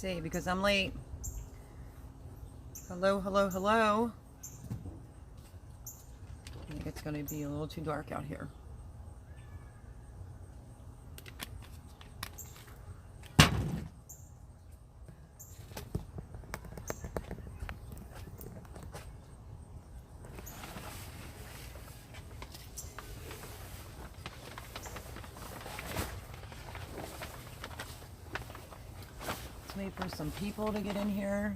see, because I'm late. Hello, hello, hello. I think it's going to be a little too dark out here. Let's wait for some people to get in here.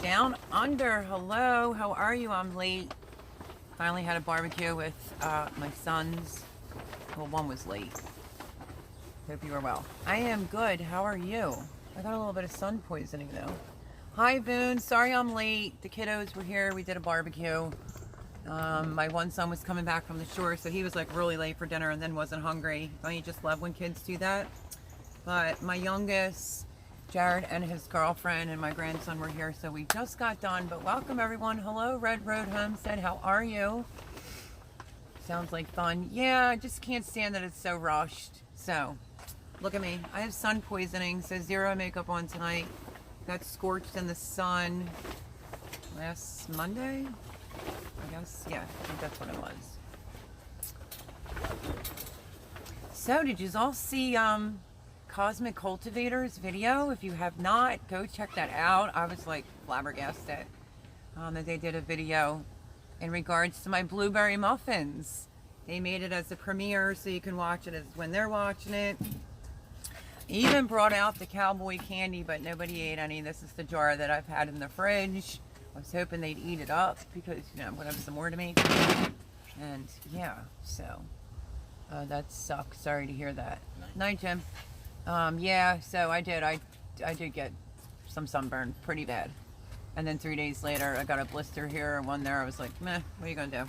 Down under, hello, how are you? I'm late. Finally had a barbecue with my sons. Well, one was late. Hope you are well. I am good. How are you? I got a little bit of sun poisoning though. Hi Boone, sorry I'm late. The kiddos were here. We did a barbecue. My one son was coming back from the shore, so he was like really late for dinner and then wasn't hungry. Don't you just love when kids do that? But my youngest, Jared, and his girlfriend and my grandson were here, so we just got done. But welcome everyone. Hello, Red Road Homestead. How are you? Sounds like fun. Yeah, I just can't stand that it's so rushed. So, look at me. I have sun poisoning, so zero makeup on tonight. Got scorched in the sun last Monday, I guess. Yeah, I think that's what it was. So, did you all see Cosmic Cultivator's video? If you have not, go check that out. I was like flabbergasted that they did a video in regards to my blueberry muffins. They made it as a premiere so you can watch it as when they're watching it. Even brought out the cowboy candy, but nobody ate any. This is the jar that I've had in the fridge. I was hoping they'd eat it up because, you know, I'm gonna have some more to make. And yeah, so that sucks. Sorry to hear that. Night, Jim. Yeah, so I did get some sunburn, pretty bad. And then 3 days later, I got a blister here and one there. I was like, meh, what are you gonna do?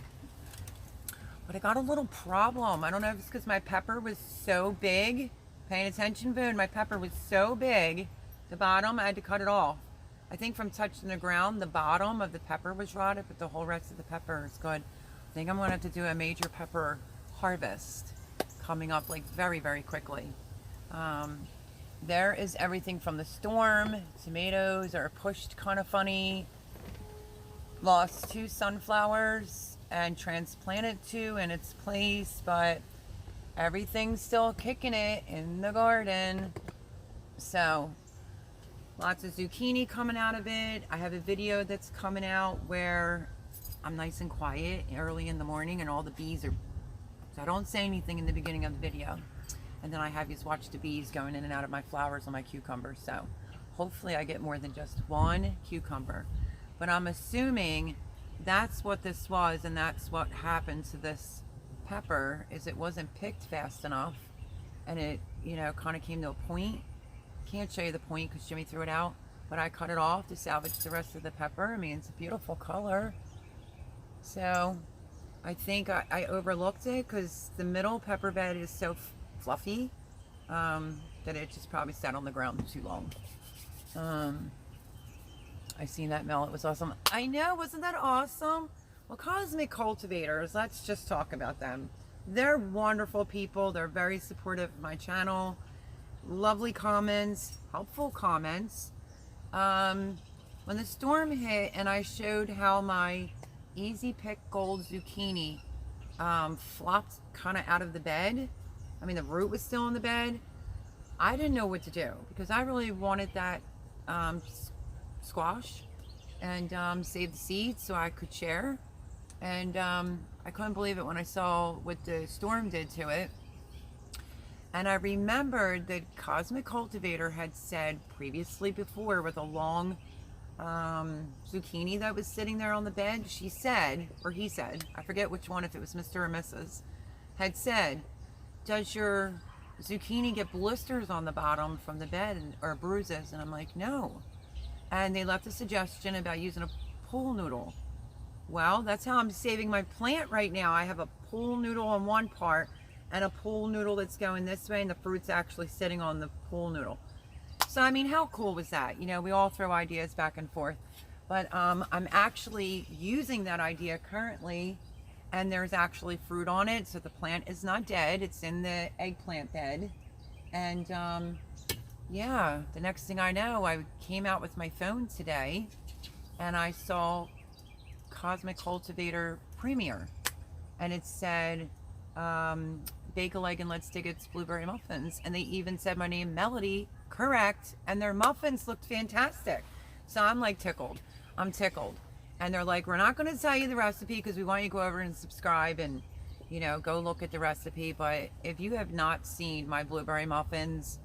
But I got a little problem. I don't know if it's because my pepper was so big. Paying attention, Boone, my pepper was so big, the bottom, I had to cut it off. I think from touching the ground, the bottom of the pepper was rotted, but the whole rest of the pepper is good. I think I'm gonna have to do a major pepper harvest coming up like very, very quickly. There is everything from the storm. Tomatoes are pushed kind of funny. Lost 2 sunflowers and transplanted 2 in its place, but everything's still kicking it in the garden. So lots of zucchini coming out of it. I have a video that's coming out where I'm nice and quiet early in the morning and all the bees are, so I don't say anything in the beginning of the video. And then I have you watch the bees going in and out of my flowers on my cucumbers. So hopefully I get more than just 1 cucumber. But I'm assuming that's what this was, and that's what happened to this pepper, is it wasn't picked fast enough. And it, you know, kind of came to a point. Can't show you the point because Jimmy threw it out. But I cut it off to salvage the rest of the pepper. I mean, it's a beautiful color. So I think I overlooked it because the middle pepper bed is so fluffy that it just probably sat on the ground too long. I seen that Mel, it was awesome. I know, wasn't that awesome? Well, Cosmic Cultivators, let's just talk about them. They're wonderful people. They're very supportive of my channel. Lovely comments, helpful comments. When the storm hit and I showed how my Easy Pick Gold zucchini flopped kind of out of the bed, I mean, the root was still in the bed. I didn't know what to do because I really wanted that squash and save the seeds so I could share. And I couldn't believe it when I saw what the storm did to it. And I remembered that Cosmic Cultivator had said previously before with a long zucchini that was sitting there on the bed, she said, or he said, I forget which one, if it was Mr. or Mrs., had said, does your zucchini get blisters on the bottom from the bed or bruises? And I'm like, no. And they left a suggestion about using a pool noodle. Well, that's how I'm saving my plant right now. I have a pool noodle on one part and a pool noodle that's going this way, and the fruit's actually sitting on the pool noodle. So, I mean, how cool was that? You know, we all throw ideas back and forth. But I'm actually using that idea currently and there's actually fruit on it, so the plant is not dead. It's in the eggplant bed. And yeah, the next thing I know, I came out with my phone today and I saw Cosmic Cultivator Premier, and it said bake a leg and let's dig its blueberry muffins, and they even said my name, Melody, correct, and their muffins looked fantastic. So I'm like tickled. I'm tickled. And they're like, we're not going to tell you the recipe because we want you to go over and subscribe and, you know, go look at the recipe. But if you have not seen my blueberry muffins,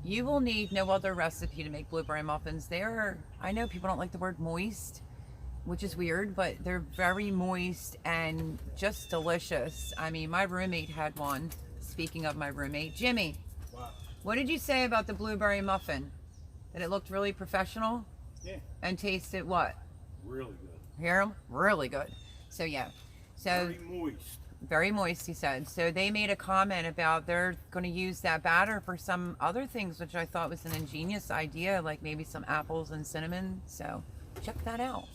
you will need no other recipe to make blueberry muffins. They're, I know people don't like the word moist, which is weird, but they're very moist and just delicious. I mean, my roommate had one. Speaking of my roommate, Jimmy, what did you say about the blueberry muffin? That it looked really professional? Yeah. And tasted what? Really good. Hear 'em? Really good. So yeah. So very moist. Very moist, he said. So they made a comment about they're going to use that batter for some other things, which I thought was an ingenious idea, like maybe some apples and cinnamon. So check that out.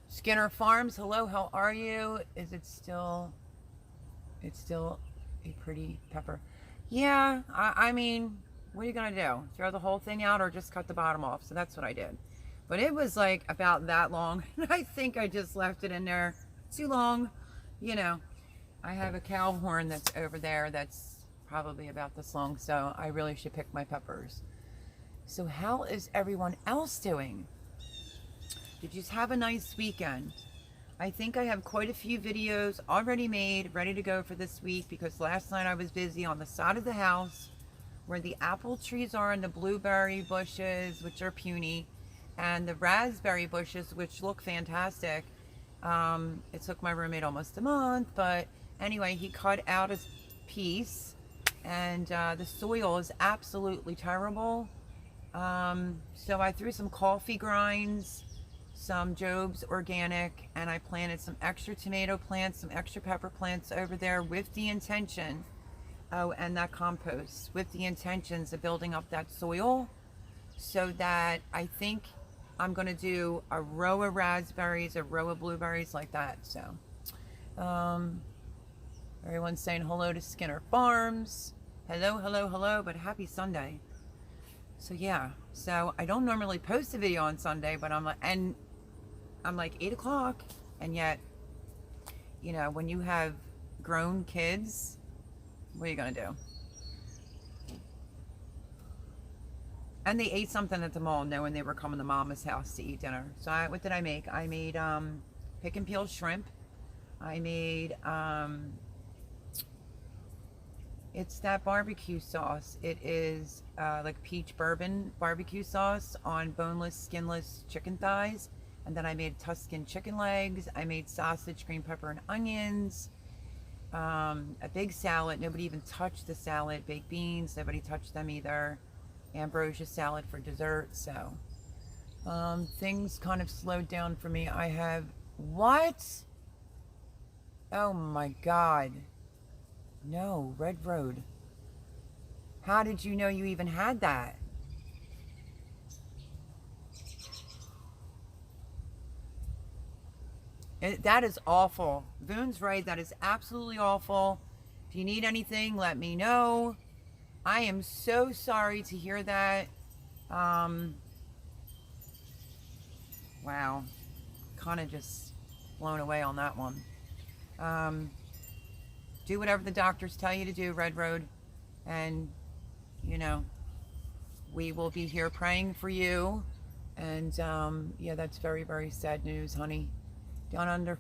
Skinner Farms, hello, how are you? Is it still, it's still a pretty pepper? Yeah, I mean, what are you going to do? Throw the whole thing out or just cut the bottom off? So that's what I did. But it was like about that long. I think I just left it in there too long. You know, I have a cow horn that's over there that's probably about this long. So I really should pick my peppers. So how is everyone else doing? Did you have a nice weekend? I think I have quite a few videos already made, ready to go for this week, because last night I was busy on the side of the house where the apple trees are and the blueberry bushes, which are puny, and the raspberry bushes, which look fantastic. It took my roommate almost a month, but anyway, he cut out a piece, and the soil is absolutely terrible. So I threw some coffee grinds, some Job's organic, and I planted some extra tomato plants, some extra pepper plants over there with the intention, oh, and that compost, with the intentions of building up that soil, so that I think I'm going to do a row of raspberries, a row of blueberries, like that. So everyone's saying hello to Skinner Farms. Hello, hello, hello, but happy Sunday. So yeah, so I don't normally post a video on Sunday, but I'm like 8 o'clock, and yet, you know, when you have grown kids, what are you going to do? And they ate something at the mall knowing they were coming to Mama's house to eat dinner. So what did I make? I made pick and peel shrimp. I made, it's that barbecue sauce. It is like peach bourbon barbecue sauce on boneless, skinless chicken thighs. And then I made Tuscan chicken legs. I made sausage, green pepper, and onions. A big salad. Nobody even touched the salad. Baked beans. Nobody touched them either. Ambrosia salad for dessert. So things kind of slowed down for me. I have what? Oh my God. No, Red Road. How did you know you even had that? That is awful. Voone's right. That is absolutely awful. If you need anything, let me know. I am so sorry to hear that. Wow. Kind of just blown away on that one. Do whatever the doctors tell you to do, Red Road. And, you know, we will be here praying for you. And, yeah, that's very, very sad news, honey. Down under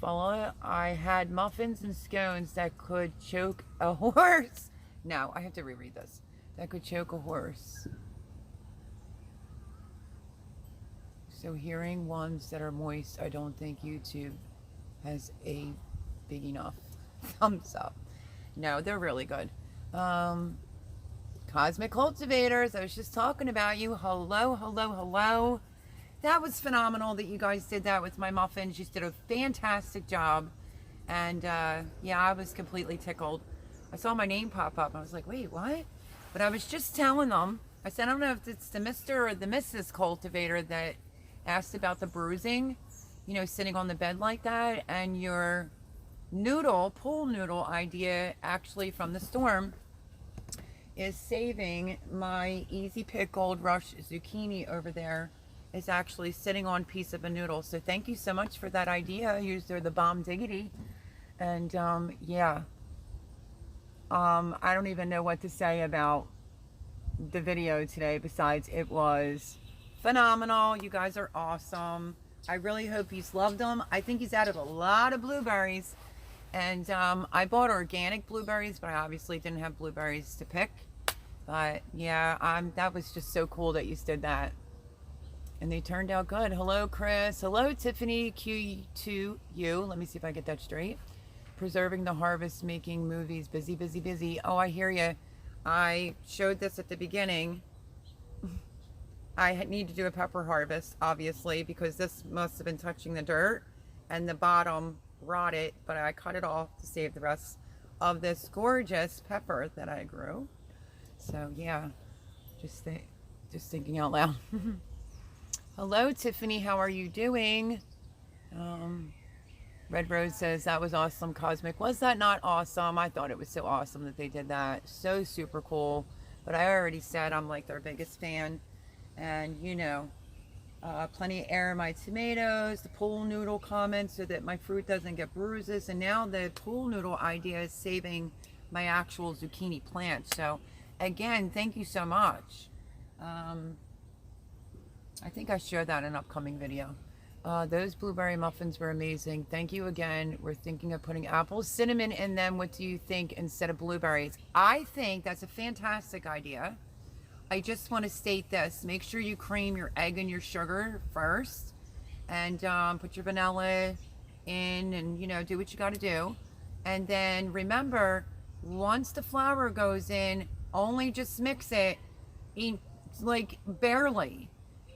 Fulla, I had muffins and scones that could choke a horse. No, I have to reread this. That could choke a horse. So hearing ones that are moist, I don't think YouTube has a big enough thumbs up. No, they're really good. Cosmic Cultivators, I was just talking about you. Hello, hello, hello. That was phenomenal that you guys did that with my muffins. You did a fantastic job. And yeah, I was completely tickled. I saw my name pop up. I was like, wait, what? But I was just telling them. I said, I don't know if it's the Mr. or the Mrs. Cultivator that asked about the bruising. you know, sitting on the bed like that, and your pool noodle idea actually from the storm is saving my Easy Pick Gold Rush zucchini over there is actually sitting on a piece of a noodle. So thank you so much for that idea. You're the bomb diggity. And yeah, I don't even know what to say about the video today besides it was phenomenal. You guys are awesome. I really hope he's loved them. I think he's added a lot of blueberries. And I bought organic blueberries, but I obviously didn't have blueberries to pick. But yeah, that was just so cool that you did that. And they turned out good. Hello, Chris. Hello, Tiffany Q2U. Let me see if I get that straight. Preserving the harvest, making movies. Busy, busy, busy. Oh, I hear you. I showed this at the beginning. I need to do a pepper harvest, obviously, because this must have been touching the dirt and the bottom rotted, but I cut it off to save the rest of this gorgeous pepper that I grew. So yeah, just thinking out loud. Hello, Tiffany. How are you doing? Red Rose says, that was awesome, Cosmic. Was that not awesome? I thought it was so awesome that they did that. So super cool. But I already said I'm like their biggest fan. And you know, plenty of air in my tomatoes, the pool noodle comments so that my fruit doesn't get bruises. And now the pool noodle idea is saving my actual zucchini plant. So again, thank you so much. I think I shared that in an upcoming video. Those blueberry muffins were amazing. Thank you again. We're thinking of putting apple cinnamon in them. What do you think instead of blueberries? I think that's a fantastic idea. I just want to state this. Make sure you cream your egg and your sugar first. And put your vanilla in and, you know, do what you got to do. And then remember, once the flour goes in, only just mix it in, like barely.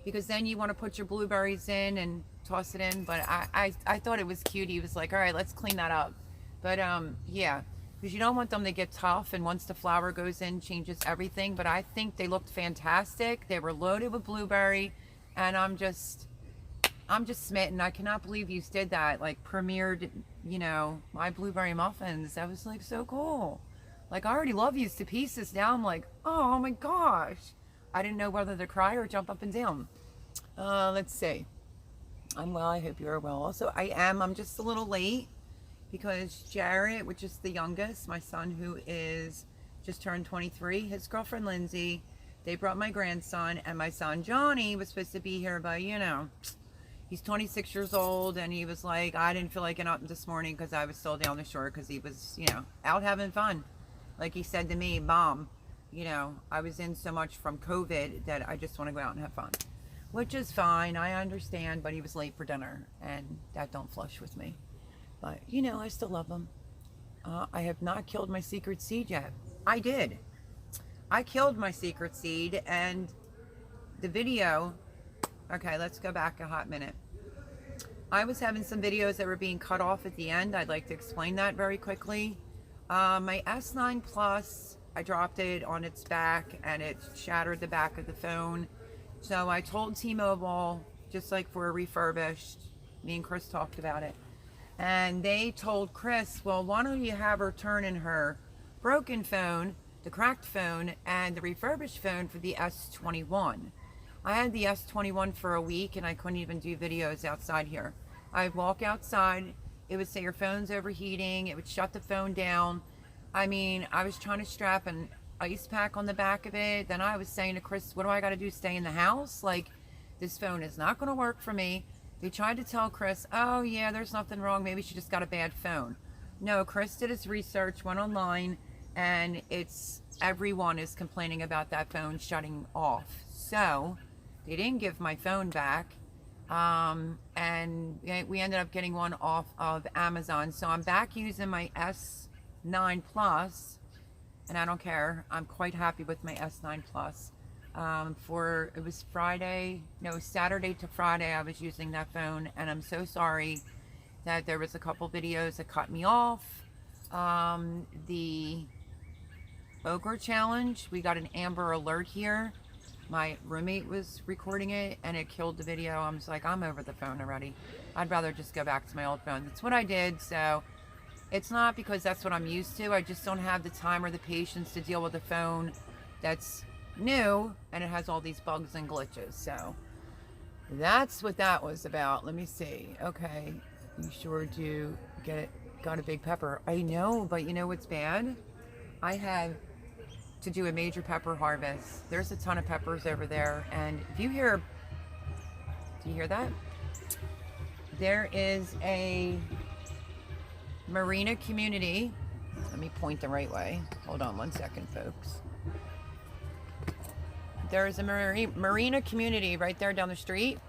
Because then you want to put your blueberries in and toss it in. But I thought it was cute. He was like, all right, let's clean that up. But yeah, because you don't want them to get tough. And once the flour goes in, changes everything. But I think they looked fantastic. They were loaded with blueberry. And I'm just smitten. I cannot believe you did that. Like premiered, you know, my blueberry muffins. That was like so cool. Like I already love you to pieces. Now I'm like, oh my gosh. I didn't know whether to cry or jump up and down. Let's see. I'm well. I hope you are well. Also, I am. I'm just a little late because Jarrett, which is the youngest, my son who is just turned 23, his girlfriend Lindsay, they brought my grandson, and my son Johnny was supposed to be here, but you know, he's 26 years old, and he was like, I didn't feel like getting up this morning because I was still down the shore because he was, you know, out having fun. Like he said to me, Mom, you know, I was in so much from COVID that I just want to go out and have fun, which is fine. I understand, but he was late for dinner and that don't flush with me, but you know, I still love him. I have not killed my secret seed yet. I did. I killed my secret seed, and the video, okay, let's go back a hot minute. I was having some videos that were being cut off at the end. I'd like to explain that very quickly. My S9 Plus, I dropped it on its back and it shattered the back of the phone. So I told T-Mobile, just like for a refurbished, me and Chris talked about it. And they told Chris, well, why don't you have her turn in her broken phone, the cracked phone, and the refurbished phone for the S21. I had the S21 for a week and I couldn't even do videos outside here. I'd walk outside, it would say your phone's overheating, it would shut the phone down. I mean, I was trying to strap an ice pack on the back of it. Then I was saying to Chris, what do I got to do, stay in the house? Like, this phone is not going to work for me. They tried to tell Chris, oh yeah, there's nothing wrong. Maybe she just got a bad phone. No, Chris did his research, went online, and everyone is complaining about that phone shutting off. So they didn't give my phone back. And we ended up getting one off of Amazon. So I'm back using my S9 Plus, and I don't care. I'm quite happy with my S9 Plus. It was Saturday to Friday I was using that phone, and I'm so sorry that there was a couple videos that cut me off. The Ogre Challenge, we got an Amber Alert here. My roommate was recording it and it killed the video. I'm just like, I'm over the phone already. I'd rather just go back to my old phone. That's what I did. So it's not because that's what I'm used to. I just don't have the time or the patience to deal with a phone that's new and it has all these bugs and glitches. So that's what that was about. Let me see. Okay, you sure do get it. Got a big pepper. I know, but you know what's bad? I have to do a major pepper harvest. There's a ton of peppers over there, and if you hear, do you hear that? There is a marina community. Let me point the right way. Hold on one second, folks. There's a marina community right there down the street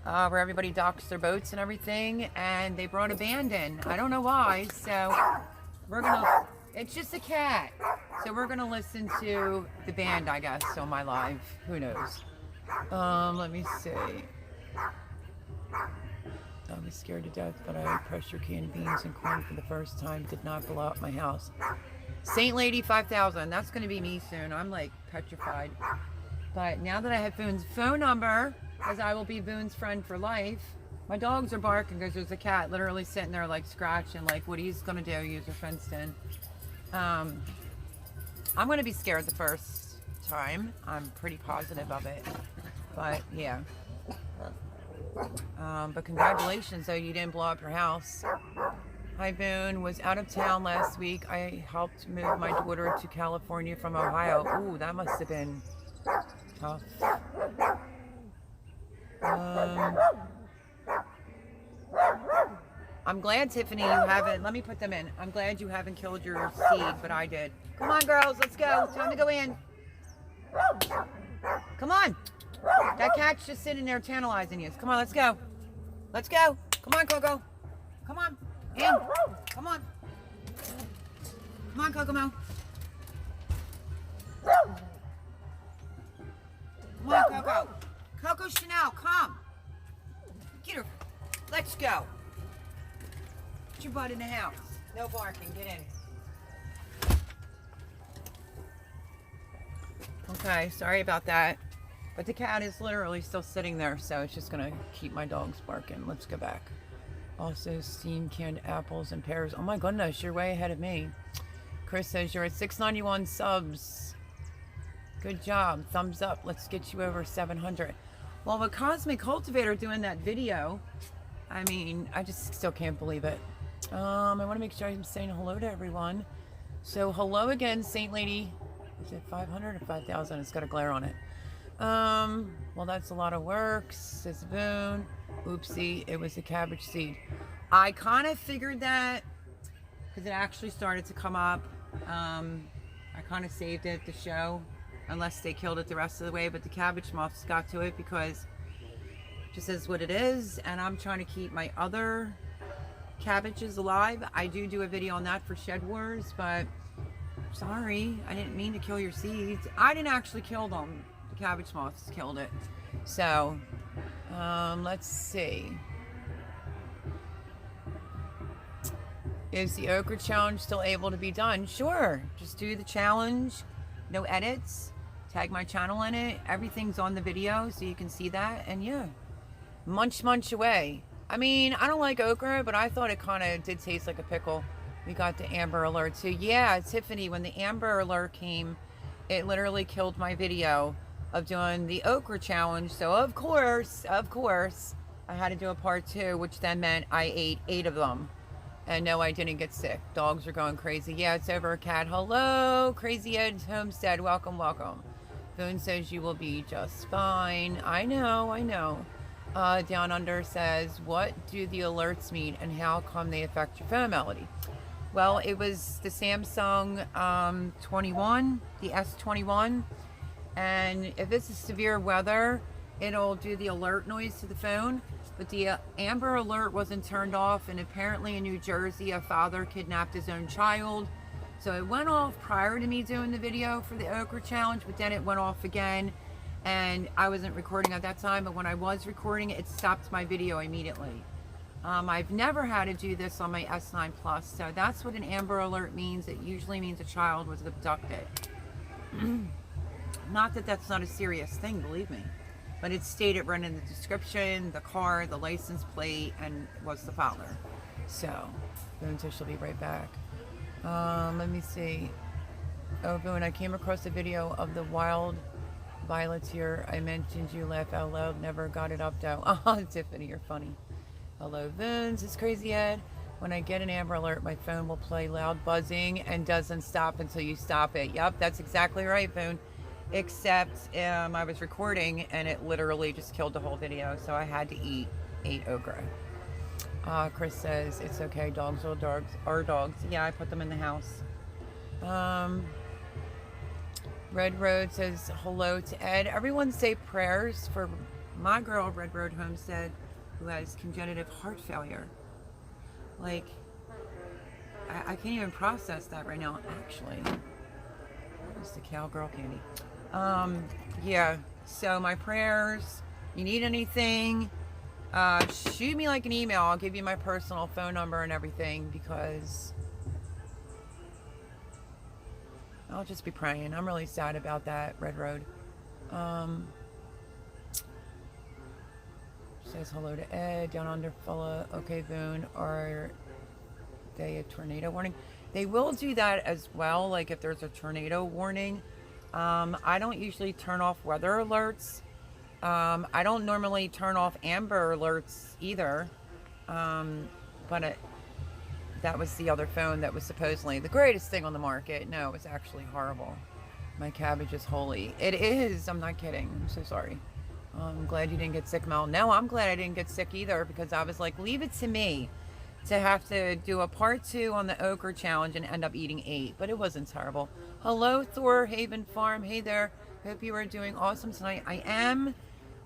where everybody docks their boats and everything, and they brought a band in. I don't know why, so we're gonna, it's just a cat. So we're gonna listen to the band, I guess, on my live. Who knows? Let me see. I was scared to death, but I ate pressure canned beans and corn for the first time. Did not blow up my house. Saint Lady 5000. That's gonna be me soon. I'm like petrified. But now that I have Boone's phone number, as I will be Boone's friend for life, my dogs are barking because there's a cat literally sitting there like scratching, like what he's gonna do, use her fenced in. I'm gonna be scared the first time. I'm pretty positive of it, but yeah. But congratulations though, you didn't blow up your house. Hi Boone, was out of town last week. I helped move my daughter to California from Ohio. Ooh, that must have been tough. I'm glad, Tiffany, you haven't, let me put them in. I'm glad you haven't killed your seed, but I did. Come on, girls, let's go. Time to go in. Come on. That cat's just sitting there tantalizing you. Come on, let's go. Let's go. Come on, Coco. Come on. In. Come on. Come on, Kokomo. Come on, Coco. Coco Chanel, come. Get her. Let's go. Get your butt in the house. No barking. Get in. Okay, sorry about that. But the cat is literally still sitting there, so it's just gonna keep my dogs barking. Let's go back. Also, steamed canned apples and pears. Oh my goodness, you're way ahead of me. Chris says you're at 691 subs. Good job. Thumbs up. Let's get you over 700. Well, with Cosmic Cultivator doing that video, I mean, I just still can't believe it. I want to make sure I'm saying hello to everyone. So hello again, Saint Lady. Is it 500 or 5,000? It's got a glare on it. Well, that's a lot of work, says Boone. Oopsie, it was a cabbage seed. I kind of figured that because it actually started to come up. I kind of saved it to show, unless they killed it the rest of the way, but the cabbage moths got to it because it just is what it is, and I'm trying to keep my other cabbages alive. I do a video on that for Shed Wars, but sorry, I didn't mean to kill your seeds. I didn't actually kill them. The cabbage moths killed it. So, let's see. Is the okra challenge still able to be done? Sure. Just do the challenge. No edits. Tag my channel in it. Everything's on the video, so you can see that. And yeah, munch away. I mean, I don't like okra, but I thought it kind of did taste like a pickle. We got the Amber Alert. So yeah, Tiffany, when the Amber Alert came, it literally killed my video of doing the okra challenge. So of course, I had to do a part 2, which then meant I ate 8 of them. And no, I didn't get sick. Dogs are going crazy. Yeah, it's over, cat. Hello, Crazy Ed's Homestead. Welcome. Boone says you will be just fine. I know. Down Under says, what do the alerts mean and how come they affect your phone melody? Well, it was the Samsung 21, the S21. And if it's a severe weather, it'll do the alert noise to the phone. But the Amber Alert wasn't turned off, and apparently in New Jersey, a father kidnapped his own child. So it went off prior to me doing the video for the okra challenge, but then it went off again. And I wasn't recording at that time, but when I was recording, it stopped my video immediately. I've never had to do this on my S9 Plus, so that's what an Amber Alert means. It usually means a child was abducted. Not that that's not a serious thing, believe me. But it stated right in the description, the car, the license plate, and was the father. So, Boone says she'll be right back. Let me see. Oh, Boone, I came across a video of the wild violets here. I mentioned you, laugh out loud. Never got it up, though. Oh, Tiffany, you're funny. Hello, Boone. It's Crazy Ed. When I get an Amber Alert, my phone will play loud buzzing and doesn't stop until you stop it. Yep, that's exactly right, Boone. Except I was recording and it literally just killed the whole video, so I had to eat 8 okra. Chris says, it's okay, dogs are dogs. Yeah, I put them in the house. Red Road says, hello to Ed. Everyone say prayers for my girl, Red Road Homestead, who has congenital heart failure. Like, I can't even process that right now, actually. What's the cowgirl candy? Yeah, so my prayers. You need anything, shoot me like an email. I'll give you my personal phone number and everything, because I'll just be praying. I'm really sad about that, Red Road. Says hello to Ed, down under fella. Okay, Boone, are they a tornado warning? They will do that as well, like if there's a tornado warning. I don't usually turn off weather alerts. I don't normally turn off Amber alerts either. But that was the other phone that was supposedly the greatest thing on the market. No, it was actually horrible. My cabbage is holy. It is. I'm not kidding. I'm so sorry. I'm glad you didn't get sick, Mel. No, I'm glad I didn't get sick either, because I was like, leave it to me to have to do a part 2 on the okra challenge and end up eating 8, but it wasn't terrible. Hello, Thor Haven Farm. Hey there. Hope you are doing awesome tonight. I am.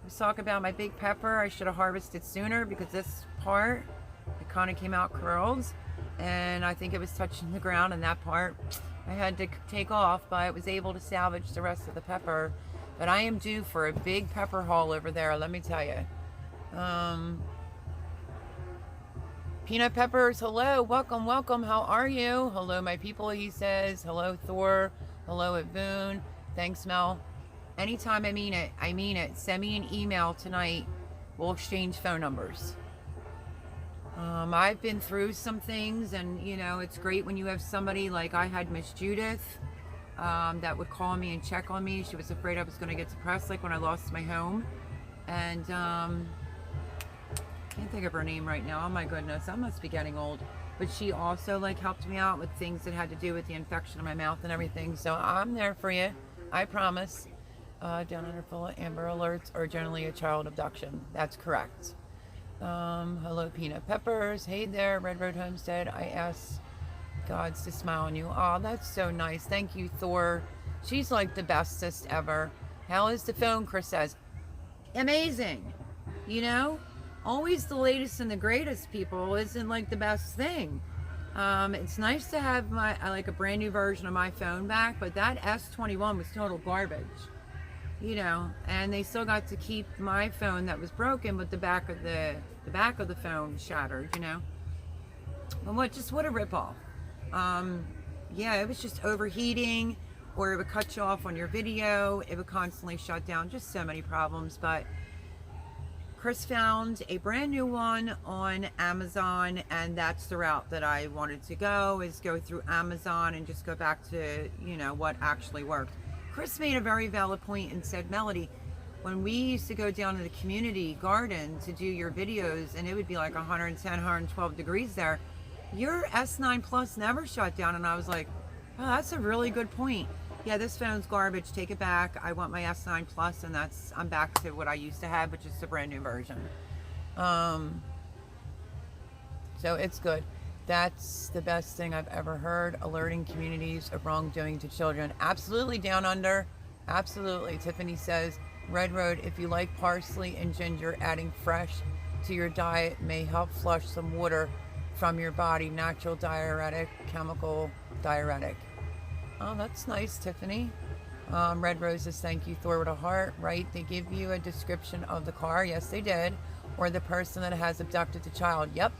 Let's talk about my big pepper. I should have harvested sooner, because this part, it kind of came out curled, and I think it was touching the ground, and that part I had to take off, but I was able to salvage the rest of the pepper. But I am due for a big pepper haul over there, let me tell you. Peanut Peppers, hello, welcome, welcome, how are you? Hello, my people, he says. Hello, Thor. Hello, at Boone. Thanks, Mel. Anytime I mean it, I mean it. Send me an email tonight. We'll exchange phone numbers. I've been through some things, and, you know, it's great when you have somebody like I had Miss Judith, that would call me and check on me. She was afraid I was going to get depressed, like when I lost my home. And can't think of her name right now. Oh my goodness, I must be getting old. But she also like helped me out with things that had to do with the infection in my mouth and everything. So I'm there for you, I promise. Down under full of Amber Alerts are generally a child abduction. That's correct. Hello, Peanut Peppers. Hey there, Red Road Homestead. I asked Gods to smile on you. Oh, that's so nice. Thank you, Thor. She's like the bestest ever. How is the phone? Chris says, amazing. You know, always the latest and the greatest, people, isn't like the best thing. It's nice to have like a brand new version of my phone back, but that S21 was total garbage. You know, and they still got to keep my phone that was broken, but the back of the phone shattered, you know. But what a ripoff. Yeah, it was just overheating, or it would cut you off on your video. It would constantly shut down. Just so many problems. But Chris found a brand new one on Amazon, and that's the route that I wanted to go, is go through Amazon and just go back to, you know, what actually worked. Chris made a very valid point and said, Melody, when we used to go down to the community garden to do your videos, and it would be like 110, 112 degrees there, your S9 Plus never shut down. And I was like, oh, that's a really good point. Yeah, this phone's garbage. Take it back. I want my S9 Plus, and I'm back to what I used to have, which is the brand new version. So it's good. That's the best thing I've ever heard. Alerting communities of wrongdoing to children. Absolutely, Down Under. Absolutely. Tiffany says, Red Road, if you like parsley and ginger, adding fresh to your diet may help flush some water from your body. Natural diuretic, chemical diuretic. Oh, that's nice, Tiffany. Red Roses, thank you, Thor with a heart. Right, they give you a description of the car. Yes, they did. Or the person that has abducted the child. Yep.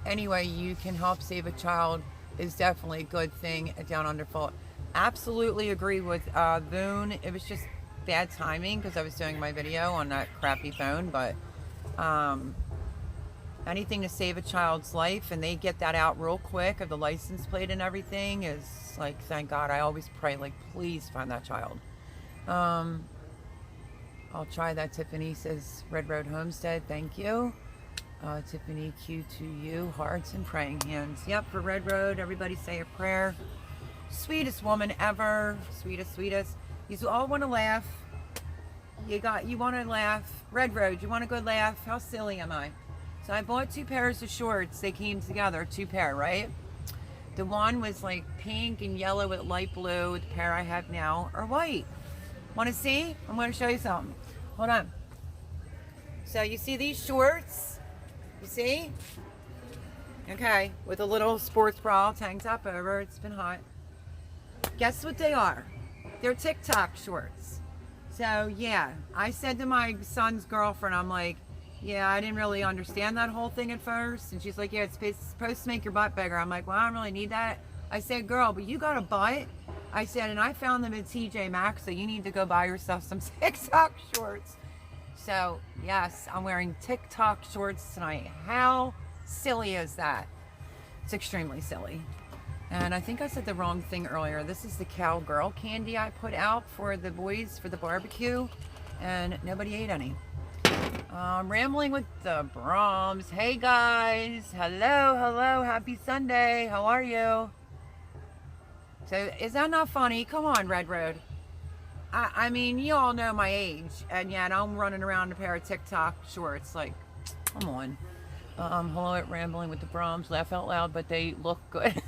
Anyway, you can help save a child is definitely a good thing at Down Under Full. Absolutely agree with Boone. It was just bad timing because I was doing my video on that crappy phone, but anything to save a child's life, and they get that out real quick of the license plate and everything is like, thank God. I always pray, like, please find that child. I'll try that. Tiffany says Red Road Homestead. Thank you. Tiffany, Q to you. Hearts and praying hands. Yep, for Red Road, everybody say a prayer. Sweetest woman ever. Sweetest, sweetest. You all want to laugh. You want to laugh. Red Road, you want a good laugh? How silly am I? So I bought 2 pairs of shorts. They came together, 2 pair, right? The one was like pink and yellow with light blue. The pair I have now are white. Want to see? I'm going to show you something. Hold on. So you see these shorts? You see? Okay, with a little sports bra tanked up over. It's been hot. Guess what they are? They're TikTok shorts. So yeah, I said to my son's girlfriend, I'm like, yeah, I didn't really understand that whole thing at first. And she's like, yeah, it's supposed to make your butt bigger. I'm like, well, I don't really need that. I said, girl, but you got a butt. I said, and I found them at TJ Maxx, so you need to go buy yourself some TikTok shorts. So yes, I'm wearing TikTok shorts tonight. How silly is that? It's extremely silly. And I think I said the wrong thing earlier. This is the cowgirl candy I put out for the boys for the barbecue, and nobody ate any. Rambling with the Brahms. Hey guys, hello, happy Sunday. How are you? So is that not funny? Come on, Red Road. I mean, you all know my age, and yet I'm running around in a pair of TikTok shorts. Like, come on. Hello at Rambling with the Brahms. Laugh out loud, but they look good.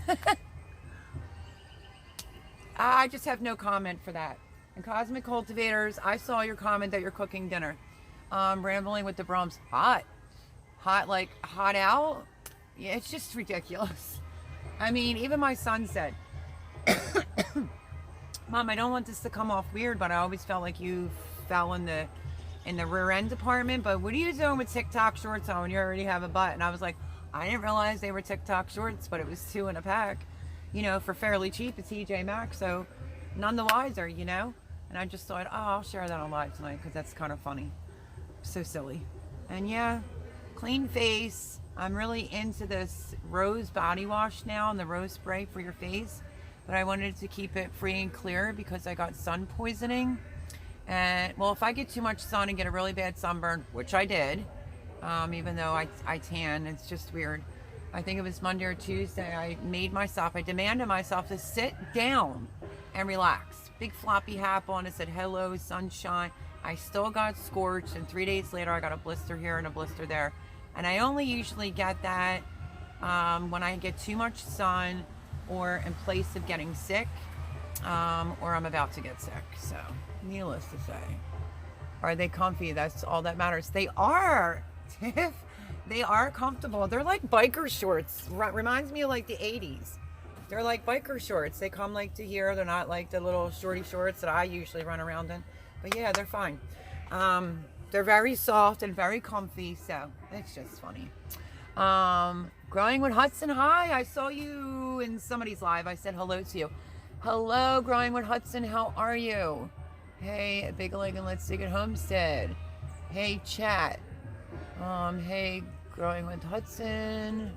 I just have no comment for that. And Cosmic Cultivators, I saw your comment that you're cooking dinner. Rambling with the Brahms. Hot, like hot out. Yeah, it's just ridiculous. I mean, even my son said, Mom, I don't want this to come off weird, but I always felt like you fell in the rear end department. But what are you doing with TikTok shorts on when you already have a butt? And I was like, I didn't realize they were TikTok shorts, but it was 2 in a pack, you know, for fairly cheap at TJ Maxx. So none the wiser, you know. And I just thought, oh, I'll share that on live tonight because that's kind of funny. So silly. And yeah, clean face. I'm really into this rose body wash now and the rose spray for your face, but I wanted to keep it free and clear because I got sun poisoning. And well, if I get too much sun and get a really bad sunburn, which I did, even though I tan, it's just weird. I think it was Monday or Tuesday, I demanded myself to sit down and relax. Big floppy hat on, it said hello sunshine. I still got scorched, and 3 days later I got a blister here and a blister there. And I only usually get that when I get too much sun or in place of getting sick, or I'm about to get sick. So needless to say, are they comfy? That's all that matters. They are, Tiff. They are comfortable. They're like biker shorts. Reminds me of like the 80s. They're like biker shorts. They come like to here. They're not like the little shorty shorts that I usually run around in. But yeah, they're fine. They're very soft and very comfy, so it's just funny. Growing with Hudson, hi. I saw you in somebody's live. I said hello to you. Hello, Growing with Hudson. How are you? Hey, Big Leg and Let's Dig It Homestead. Hey, chat. Hey, Growing with Hudson.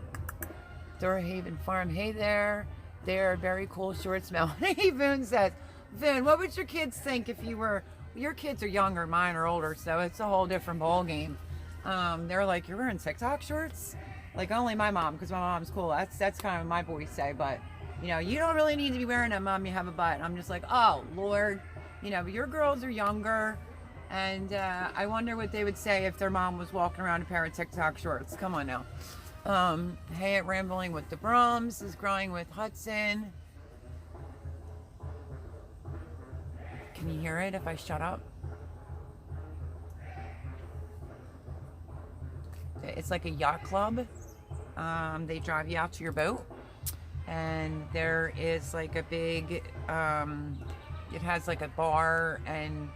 Thorhaven Farm. Hey there. They're very cool shorts. Melanie Boone says, Vin, what would your kids think if you were... Your kids are younger, mine are older, so it's a whole different ball game. They're like, you're wearing TikTok shorts? Like, only my mom, because my mom's cool. That's kind of what my boys say, but, you know, you don't really need to be wearing them, Mom, you have a butt. I'm just like, oh, Lord. You know, but your girls are younger, and I wonder what they would say if their mom was walking around in a pair of TikTok shorts. Come on now. Hey, at Rambling with the Brahms is Growing with Hudson. Can you hear it if I shut up? It's like a yacht club. They drive you out to your boat, and there is like a big, it has like a bar and,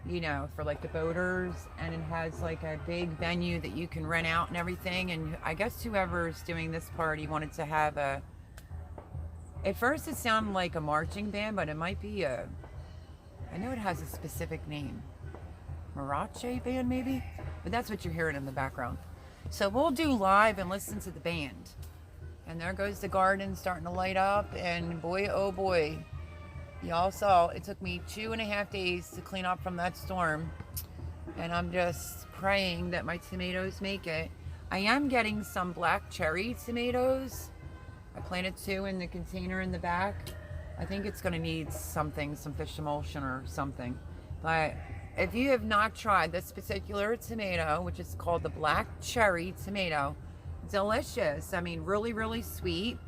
you know, for like the boaters, and it has like a big venue that you can rent out and everything. And I guess whoever's doing this party wanted to have a, at first it sounded like a marching band, but it might be a I know it has a specific name. Marache band, maybe? But that's what you're hearing in the background. So we'll do live and listen to the band. And there goes the garden starting to light up. And boy, oh boy, y'all saw it took me 2.5 days to clean up from that storm. And I'm just praying that my tomatoes make it. I am getting some black cherry tomatoes. I planted 2 in the container in the back. I think it's going to need something, some fish emulsion or something. But if you have not tried this particular tomato, which is called the black cherry tomato, delicious. I mean, really, really sweet.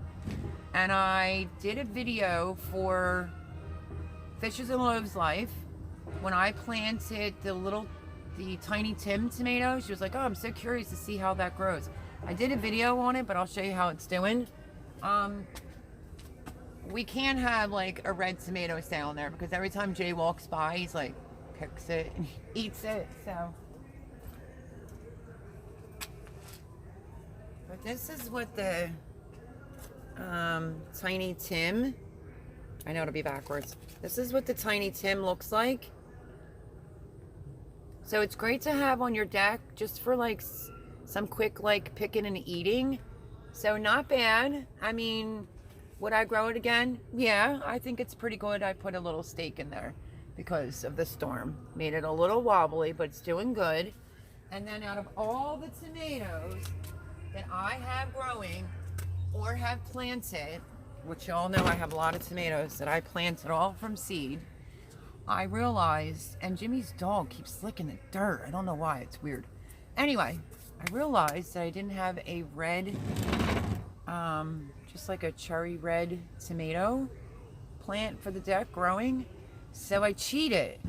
And I did a video for Fishes and Loaves Life when I planted the Tiny Tim tomato. She was like, oh, I'm so curious to see how that grows. I did a video on it, but I'll show you how it's doing. We can't have like a red tomato down there because every time Jay walks by, he's like, picks it and eats it. So, but this is what the Tiny Tim, I know it'll be backwards. This is what the Tiny Tim looks like. So it's great to have on your deck just for like some quick like picking and eating. So not bad. I mean, would I grow it again? Yeah, I think it's pretty good. I put a little stake in there because of the storm. Made it a little wobbly, but it's doing good. And then out of all the tomatoes that I have growing or have planted, which y'all know I have a lot of tomatoes that I planted all from seed, I realized, and Jimmy's dog keeps licking the dirt. I don't know why, it's weird. Anyway, I realized that I didn't have a red, just like a cherry red tomato plant for the deck growing. So I cheated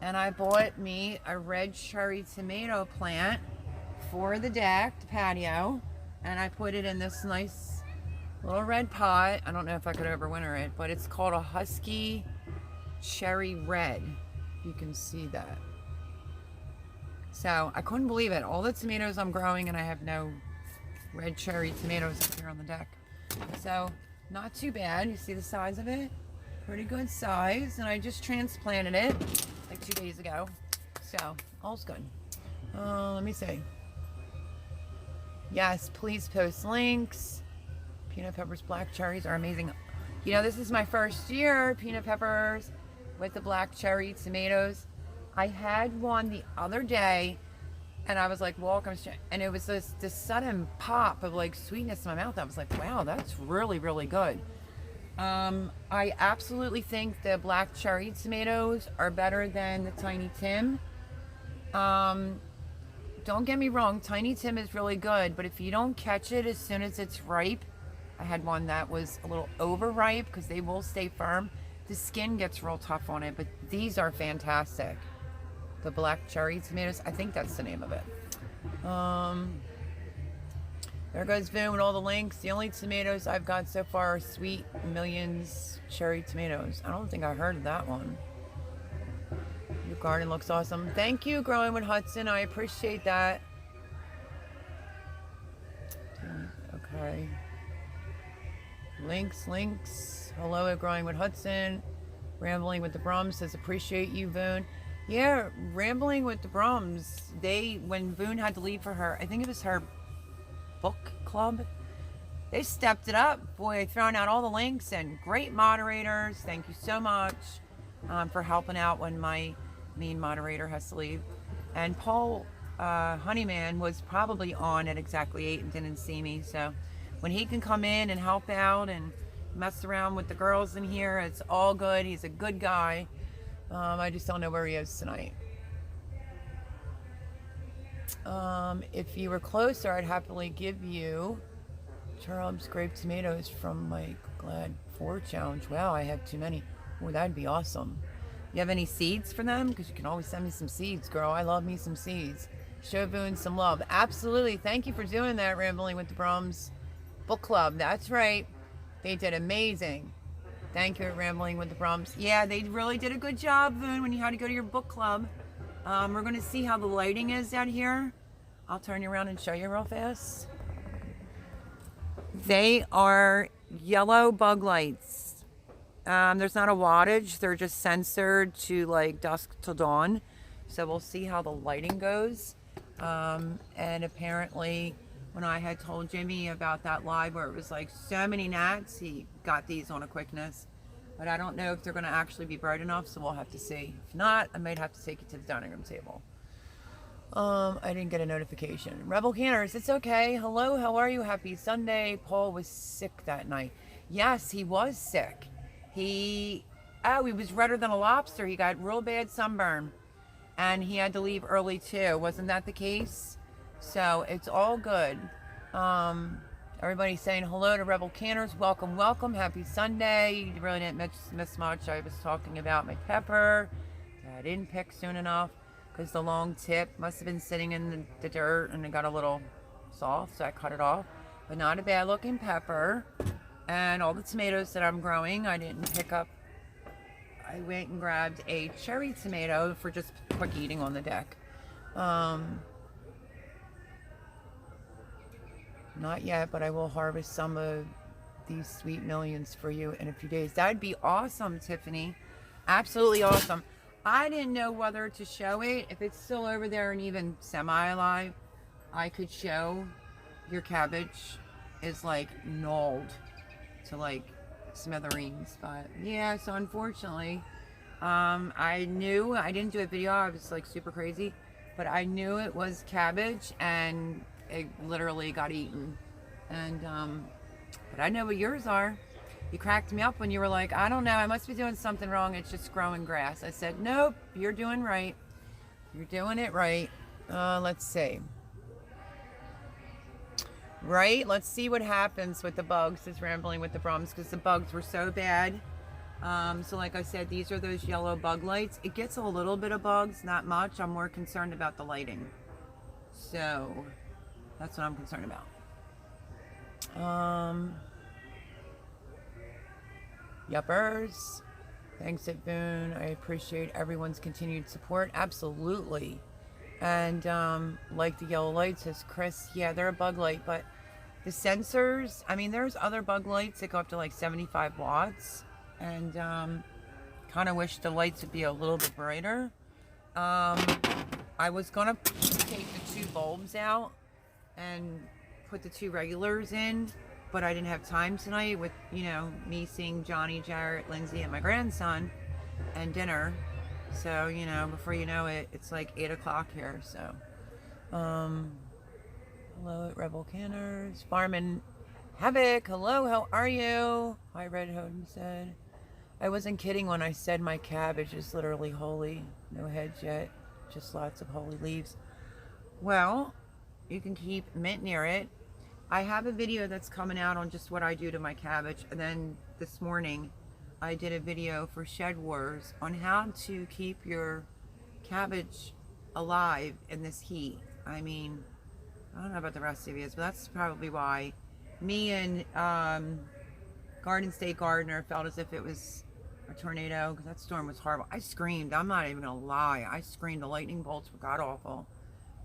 and I bought me a red cherry tomato plant for the deck, the patio, and I put it in this nice little red pot. I don't know if I could overwinter it, but it's called a Husky Cherry Red. You can see that. So I couldn't believe it. All the tomatoes I'm growing and I have no red cherry tomatoes up here on the deck. So not too bad. You see the size of it? Pretty good size. And I just transplanted it like 2 days ago. So all's good. Let me see. Yes, please post links. Peanut peppers, black cherries are amazing. You know, this is my first year, peanut peppers with the black cherry tomatoes. I had one the other day and I was like walking, and it was this sudden pop of like sweetness in my mouth. I was like, wow, that's really, really good. I absolutely think the black cherry tomatoes are better than the Tiny Tim. Don't get me wrong, Tiny Tim is really good, but if you don't catch it as soon as it's ripe, I had one that was a little overripe because they will stay firm. The skin gets real tough on it, but these are fantastic. The black cherry tomatoes, I think that's the name of it. There goes Boone with all the links. The only tomatoes I've got so far are Sweet Millions cherry tomatoes. I don't think I heard of that one. Your garden looks awesome. Thank you, Growing with Hudson. I appreciate that. Okay. Links. Hello at Growing with Hudson. Rambling with the Brums says, appreciate you, Boone. Yeah, Rambling with the Brums. When Boone had to leave for her, I think it was her book club, they stepped it up. Boy, throwing out all the links and great moderators. Thank you so much for helping out when my main moderator has to leave. And Paul Honeyman was probably on at exactly 8 and didn't see me. So when he can come in and help out and mess around with the girls in here, it's all good. He's a good guy. I just don't know where he is tonight. If you were closer, I'd happily give you Charles grape tomatoes from my Glad 4 challenge. Wow, I have too many. Oh, that'd be awesome. You have any seeds for them? Because you can always send me some seeds, girl. I love me some seeds. Show Boone some love. Absolutely. Thank you for doing that, Rambling with the Brums book club. That's right. They did amazing. Thank you, Rambling with the Brums. Yeah, they really did a good job, Boone, when you had to go to your book club. We're going to see how the lighting is out here. I'll turn you around and show you real fast. They are yellow bug lights. There's not a wattage. They're just censored to like dusk till dawn. So we'll see how the lighting goes. And apparently when I had told Jimmy about that live where it was like so many gnats, he got these on a quickness. But I don't know if they're going to actually be bright enough, so we'll have to see. If not, I might have to take it to the dining room table. I didn't get a notification. Rebel Canners, it's okay. Hello, how are you? Happy Sunday. Paul was sick that night. Yes, he was sick. He was redder than a lobster. He got real bad sunburn. And he had to leave early too. Wasn't that the case? So it's all good. Everybody's saying hello to Rebel Canners. Welcome, welcome. Happy Sunday. You really didn't miss much. I was talking about my pepper that I didn't pick soon enough because the long tip must have been sitting in the dirt and it got a little soft, so I cut it off. But not a bad looking pepper. And all the tomatoes that I'm growing, I didn't pick up. I went and grabbed a cherry tomato for just quick eating on the deck. Not yet, but I will harvest some of these sweet millions for you in a few days. That'd be awesome, Tiffany. Absolutely awesome. I didn't know whether to show it. If it's still over there and even semi-alive, I could show your cabbage is like gnawed to like smithereens. But yeah, so unfortunately, I knew, I didn't do a video, I was like super crazy, but I knew it was cabbage and it literally got eaten. And but I know what yours are. You cracked me up when you were like, I don't know, I must be doing something wrong, it's just growing grass. I said, nope, you're doing right. You're doing it right. Let's see. Right, let's see what happens with the bugs. Is rambling with the Brums because the bugs were so bad. So like I said, these are those yellow bug lights. It gets a little bit of bugs, not much. I'm more concerned about the lighting. So that's what I'm concerned about. Yuppers. Thanks at Boone. I appreciate everyone's continued support. Absolutely. And like the yellow light, says Chris, yeah, they're a bug light, but the sensors, I mean, there's other bug lights that go up to like 75 watts. And kind of wish the lights would be a little bit brighter. I was going to take the two bulbs out and put the two regulars in, but I didn't have time tonight with, you know, me seeing Johnny, Jarrett, Lindsay, and my grandson and dinner. So, you know, before you know it, it's like 8 o'clock here. So, hello at Rebel Canners. Farmin' Havoc, hello, how are you? Hi, Red Hoden said. I wasn't kidding when I said my cabbage is literally holy. No heads yet, just lots of holy leaves. Well, you can keep mint near it. I have a video that's coming out on just what I do to my cabbage. And then this morning, I did a video for Shed Wars on how to keep your cabbage alive in this heat. I mean, I don't know about the rest of you, but that's probably why me and Garden State Gardener felt as if it was a tornado, because that storm was horrible. I screamed. I'm not even gonna lie. I screamed. The lightning bolts were god awful.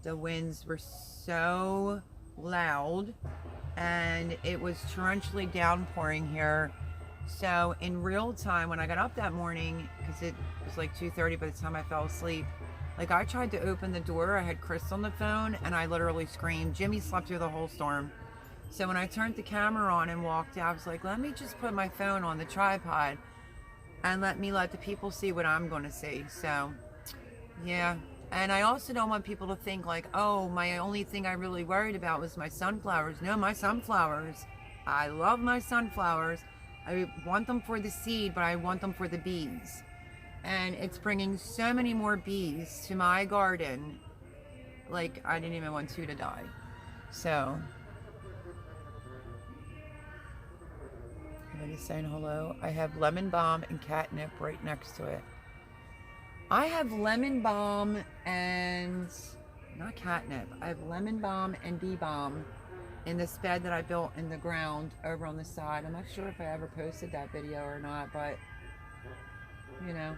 The winds were so loud, and it was torrentially downpouring here. So in real time, when I got up that morning, because it was like 2:30 by the time I fell asleep, like I tried to open the door. I had Chris on the phone, and I literally screamed. Jimmy slept through the whole storm. So when I turned the camera on and walked out, I was like, let me just put my phone on the tripod and let the people see what I'm going to see. So, yeah. And I also don't want people to think like, oh, my only thing I really worried about was my sunflowers. No, my sunflowers. I love my sunflowers. I want them for the seed, but I want them for the bees. And it's bringing so many more bees to my garden. Like, I didn't even want two to die. So... Everybody's saying hello. I have lemon balm and catnip right next to it. I have lemon balm and not catnip. I have lemon balm and bee balm in this bed that I built in the ground over on the side. I'm not sure if I ever posted that video or not, but you know.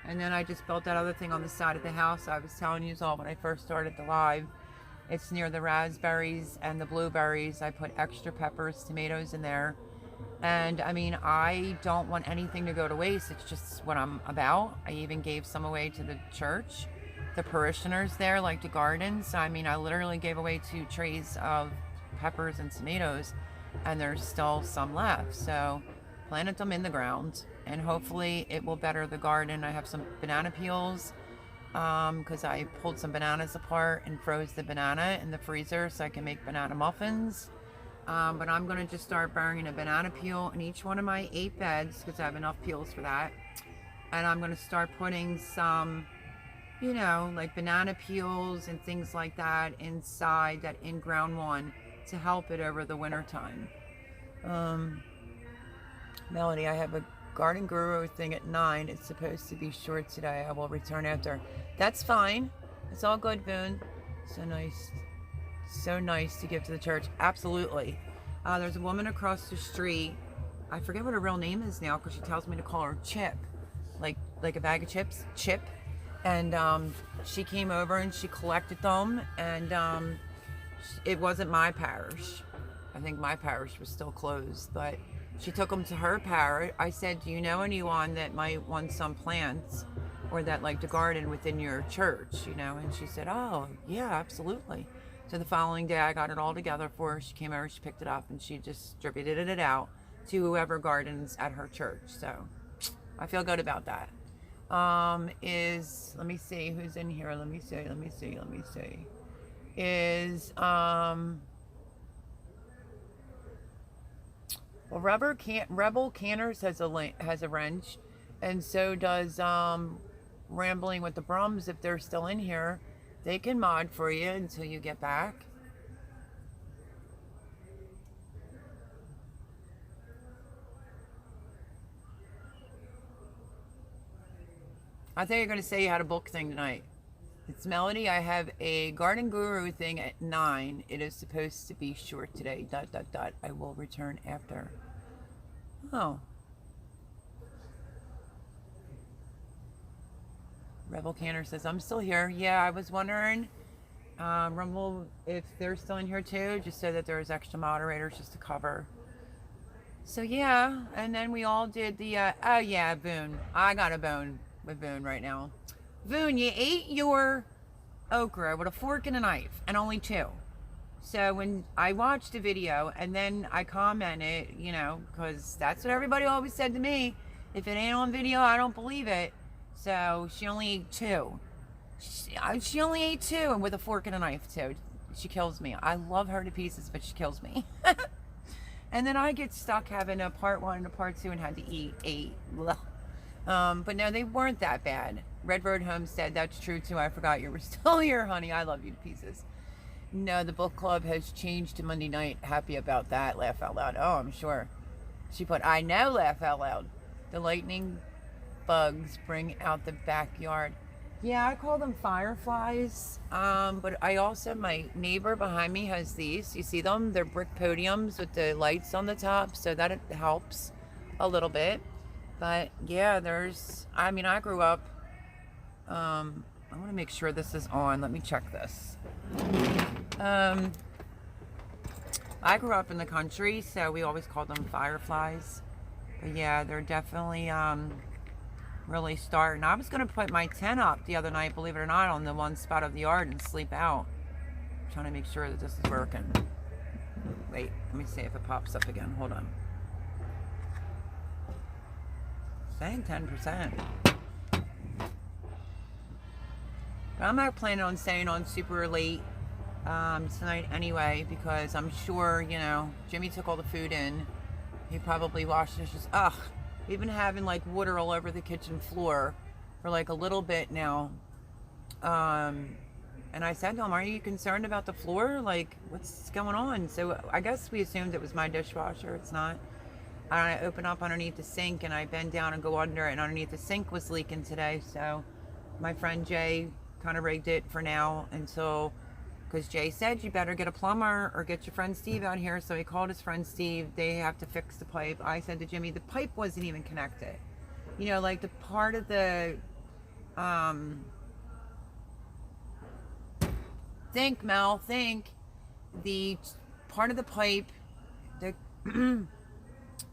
And then I just built that other thing on the side of the house I was telling you all when I first started the live. It's near the raspberries and the blueberries. I put extra peppers, tomatoes in there. And I mean, I don't want anything to go to waste. It's just what I'm about. I even gave some away to the church. The parishioners there like to garden. So, I mean, I literally gave away 2 trays of peppers and tomatoes, and there's still some left. So, planted them in the ground, and hopefully it will better the garden. I have some banana peels because I pulled some bananas apart and froze the banana in the freezer so I can make banana muffins. But I'm going to just start burying a banana peel in each one of my 8 beds because I have enough peels for that. And I'm going to start putting some, you know, like banana peels and things like that inside that in-ground one to help it over the winter time. Melody, I have a Garden Guru thing at 9. It's supposed to be short today. I will return after. That's fine. It's all good, Boone. So nice. So nice to give to the church. Absolutely. There's a woman across the street. I forget what her real name is now because she tells me to call her Chip, like a bag of chips, Chip. And she came over and she collected them. And it wasn't my parish. I think my parish was still closed, but she took them to her parish. I said, "Do you know anyone that might want some plants or that like to garden within your church?" You know, and she said, "Oh, yeah, absolutely." So the following day, I got it all together for her. She came over, she picked it up, and she distributed it out to whoever gardens at her church. So I feel good about that. Let me see who's in here. Let me see. Well, Rebel Canners has a wrench, and so does Rambling with the Brums. If they're still in here, they can mod for you until you get back. I thought you were going to say you had a book thing tonight. It's Melody. I have a Garden Guru thing at 9. It is supposed to be short today. ... I will return after. Oh. Rebel Canner says, I'm still here. Yeah, I was wondering, Rumble, if they're still in here too, just so that there's extra moderators just to cover. So yeah, and then we all did the, oh yeah, Boone. I got a bone with Boone right now. Boone, you ate your okra with a fork and a knife, and only 2. So when I watched the video, and then I commented, you know, because that's what everybody always said to me. If it ain't on video, I don't believe it. So she only ate 2. She only ate 2, and with a fork and a knife too. She kills me. I love her to pieces, but she kills me. And then I get stuck having a part 1 and a part 2 and had to eat 8. But no, they weren't that bad. Red Road Homestead, that's true too. I forgot you were still here, honey. I love you to pieces. No, the book club has changed to Monday night. Happy about that. Laugh out loud. Oh, I'm sure. She put, I know, laugh out loud. The lightning bugs bring out the backyard. Yeah, I call them fireflies. But I also, my neighbor behind me has these. You see them? They're brick podiums with the lights on the top, so that it helps a little bit. But yeah, I grew up, I want to make sure this is on. Let me check this. I grew up in the country, so we always called them fireflies. But yeah, they're definitely really starting. I was going to put my tent up the other night, believe it or not, on the one spot of the yard and sleep out. I'm trying to make sure that this is working. Wait, let me see if it pops up again. Hold on. Saying 10%. But I'm not planning on staying on super late tonight anyway, because I'm sure, you know, Jimmy took all the food in. He probably washed dishes. Ugh, we've been having like water all over the kitchen floor for like a little bit now. And I said to him, are you concerned about the floor? Like, what's going on? So I guess we assumed it was my dishwasher. It's not. I open up underneath the sink and I bend down and go under it, and underneath the sink was leaking today. So my friend Jay kind of rigged it for now until, because Jay said you better get a plumber or get your friend Steve out here. So he called his friend Steve. They have to fix the pipe. I said to Jimmy, the pipe wasn't even connected. You know, like the part of the, think Mel, think the part of the pipe, the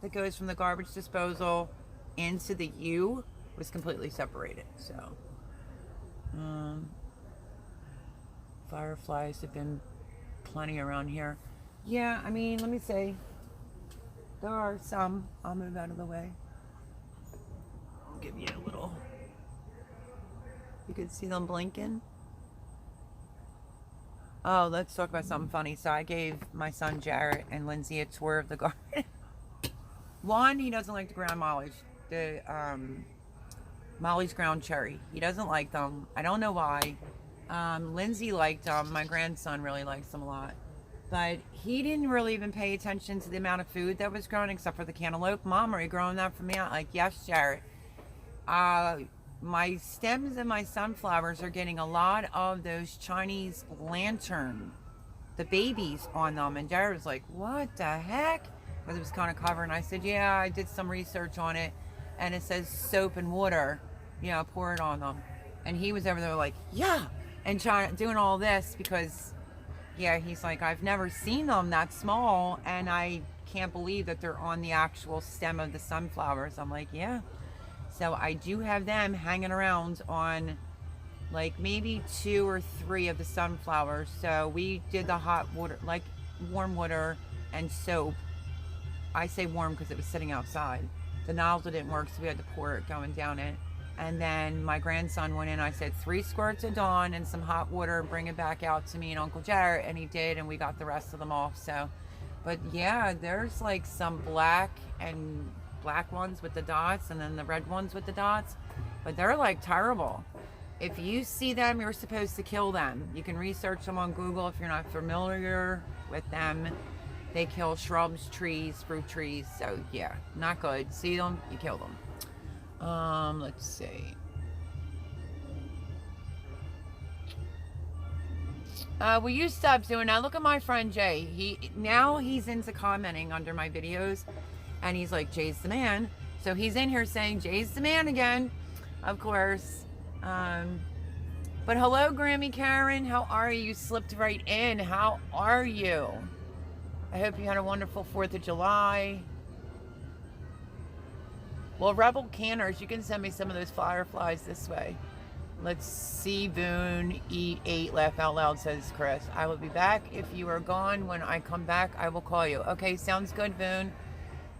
that goes from the garbage disposal into the U was completely separated. So, fireflies have been plenty around here. Yeah, I mean, let me say, there are some. I'll move out of the way. I'll give you a little. You can see them blinking. Oh, let's talk about something funny. So I gave my son Jarrett and Lindsay a tour of the garden. One, he doesn't like the ground Molly's. The Molly's ground cherry. He doesn't like them. I don't know why. Lindsay liked them. My grandson really likes them a lot. But he didn't really even pay attention to the amount of food that was grown except for the cantaloupe. Mom, are you growing that for me? I'm like, yes, Jarrett. My stems and my sunflowers are getting a lot of those Chinese lantern, the babies on them. And Jared was like, what the heck? Because it was kind of covered. And I said, yeah, I did some research on it. And it says soap and water, pour it on them. And he was over there like, yeah. And doing all this because, he's like, I've never seen them that small. And I can't believe that they're on the actual stem of the sunflowers. I'm like, yeah. So I do have them hanging around on like maybe 2 or 3 of the sunflowers. So we did the hot water, like warm water and soap. I say warm because it was sitting outside. The nozzle didn't work, so we had to pour it going down it. And then my grandson went in. I said 3 squirts of Dawn and some hot water, bring it back out to me and Uncle Jarrett. And he did, and we got the rest of them off. So, but yeah, there's like some black ones with the dots and then the red ones with the dots, but they're like terrible. If you see them, you're supposed to kill them. You can research them on Google if you're not familiar with them. They kill shrubs, trees, fruit trees. So yeah, not good. See them, you kill them. Let's see. Will you stop doing that? Look at my friend Jay. He's into commenting under my videos. And he's like, Jay's the man. So he's in here saying, Jay's the man again, of course. But hello, Grammy Karen. How are you? You slipped right in. How are you? I hope you had a wonderful 4th of July. Well, Rebel Canners, you can send me some of those fireflies this way. Let's see, Boone, eat 8, laugh out loud, says Chris. I will be back. If you are gone, when I come back, I will call you. Okay, sounds good, Boone.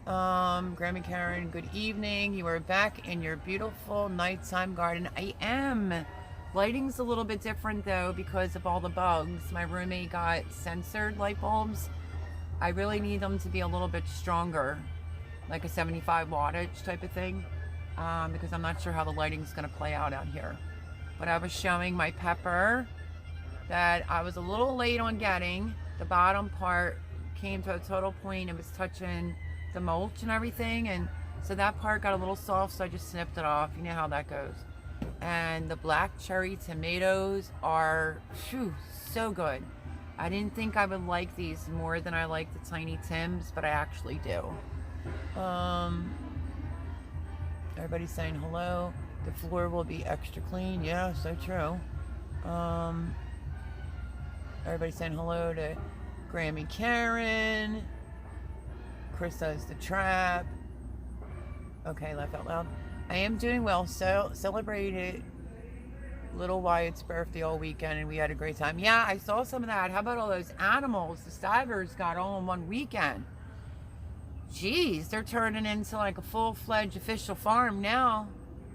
Grammy Karen, good evening. You are back in your beautiful nighttime garden. I am. Lighting's a little bit different though because of all the bugs. My roommate got censored light bulbs. I really need them to be a little bit stronger, like a 75 wattage type of thing, because I'm not sure how the lighting's going to play out here. But I was showing my pepper that I was a little late on getting. The bottom part came to a total point. It was touching the mulch and everything, and so that part got a little soft, so I just snipped it off. You know how that goes. And the black cherry tomatoes are so good. I didn't think I would like these more than I like the Tiny Tims, but I actually do. Everybody's saying hello. The floor will be extra clean. Yeah, so true. Everybody's saying hello to Grammy Karen. Chris says the trap. Okay, laugh out loud. I am doing well. So celebrated little Wyatt's birthday all weekend and we had a great time. Yeah, I saw some of that. How about all those animals the Stivers got all in one weekend? Jeez, they're turning into like a full-fledged official farm now.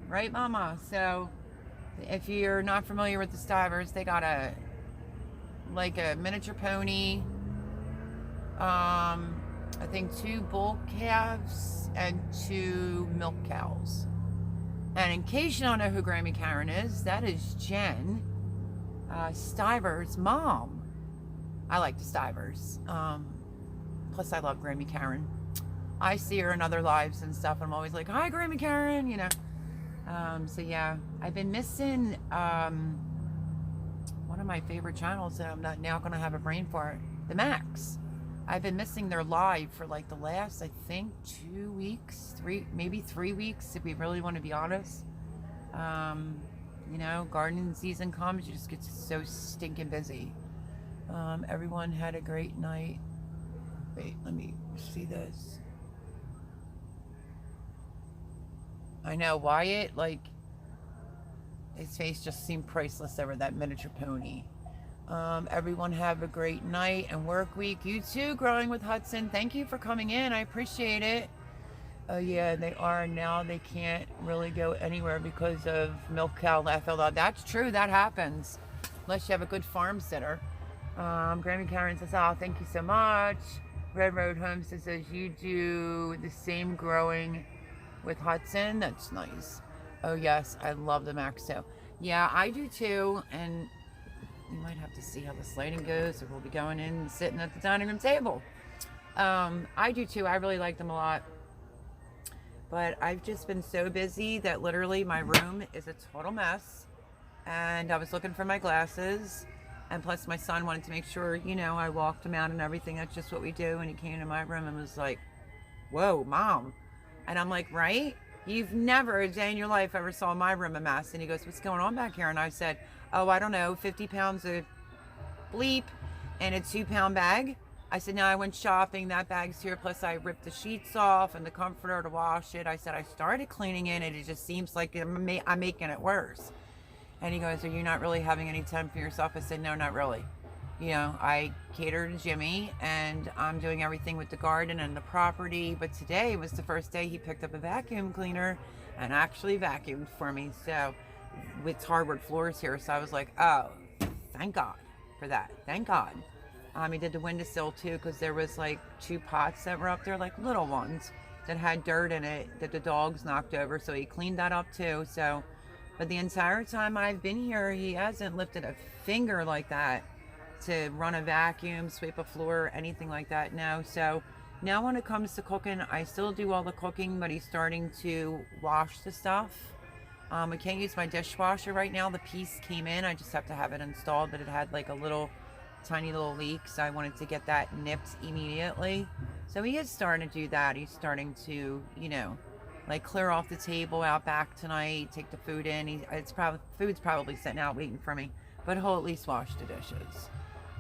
Right, Mama? So if you're not familiar with the Stivers, they got a miniature pony. I think 2 bull calves and 2 milk cows. And in case you don't know who Grammy Karen is, that is Jen Stiver's mom. I like the Stivers. Plus, I love Grammy Karen. I see her in other lives and stuff, and I'm always like, hi, Grammy Karen, you know. So, yeah, I've been missing one of my favorite channels that I'm not now going to have a brain for, the Max. I've been missing their live for like the last, I think, 2 weeks, maybe 3 weeks, if we really want to be honest. You know, gardening season comes, you just get so stinking busy. Everyone had a great night. Wait, let me see this. I know Wyatt, like, his face just seemed priceless over that miniature pony. Everyone have a great night and work week. You too, Growing with Hudson. Thank you for coming in. I appreciate it. Oh yeah, they are now. They can't really go anywhere because of milk cow left. Although that's true, that happens, unless you have a good farm sitter. Grammy Karen says, "Oh, thank you so much." Red Road Homestead says, "You do the same growing with Hudson." That's nice. Oh yes, I love the Maxo. Yeah, I do too. And you might have to see how this lighting goes, or we'll be going in and sitting at the dining room table. I do too. I really like them a lot. But I've just been so busy that literally my room is a total mess. And I was looking for my glasses. And plus my son wanted to make sure, you know, I walked him out and everything. That's just what we do. And he came to my room and was like, "Whoa, Mom." And I'm like, "Right? You've never a day in your life ever saw my room a mess." And he goes, "What's going on back here?" And I said, "Oh, I don't know, 50 pounds of bleep and a 2-pound bag." I said, "Now I went shopping, that bag's here, plus I ripped the sheets off and the comforter to wash it." I said, "I started cleaning it and it just seems like I'm making it worse." And he goes, "Are you not really having any time for yourself?" I said, "No, not really. You know, I cater to Jimmy and I'm doing everything with the garden and the property. But today was the first day he picked up a vacuum cleaner and actually vacuumed for me. So with hardwood floors here, so I was like, oh, thank God for that. Thank God." He did the windowsill too, because there was like 2 pots that were up there, like little ones that had dirt in it that the dogs knocked over. So he cleaned that up too. So, but the entire time I've been here, he hasn't lifted a finger like that to run a vacuum, sweep a floor, anything like that. No. So now when it comes to cooking, I still do all the cooking, but he's starting to wash the stuff. I can't use my dishwasher right now. The piece came in. I just have to have it installed, but it had like a tiny little leak, so I wanted to get that nipped immediately. So he is starting to do that. He's starting to, you know, like clear off the table out back tonight, take the food in. Food's probably sitting out waiting for me, but he'll at least wash the dishes.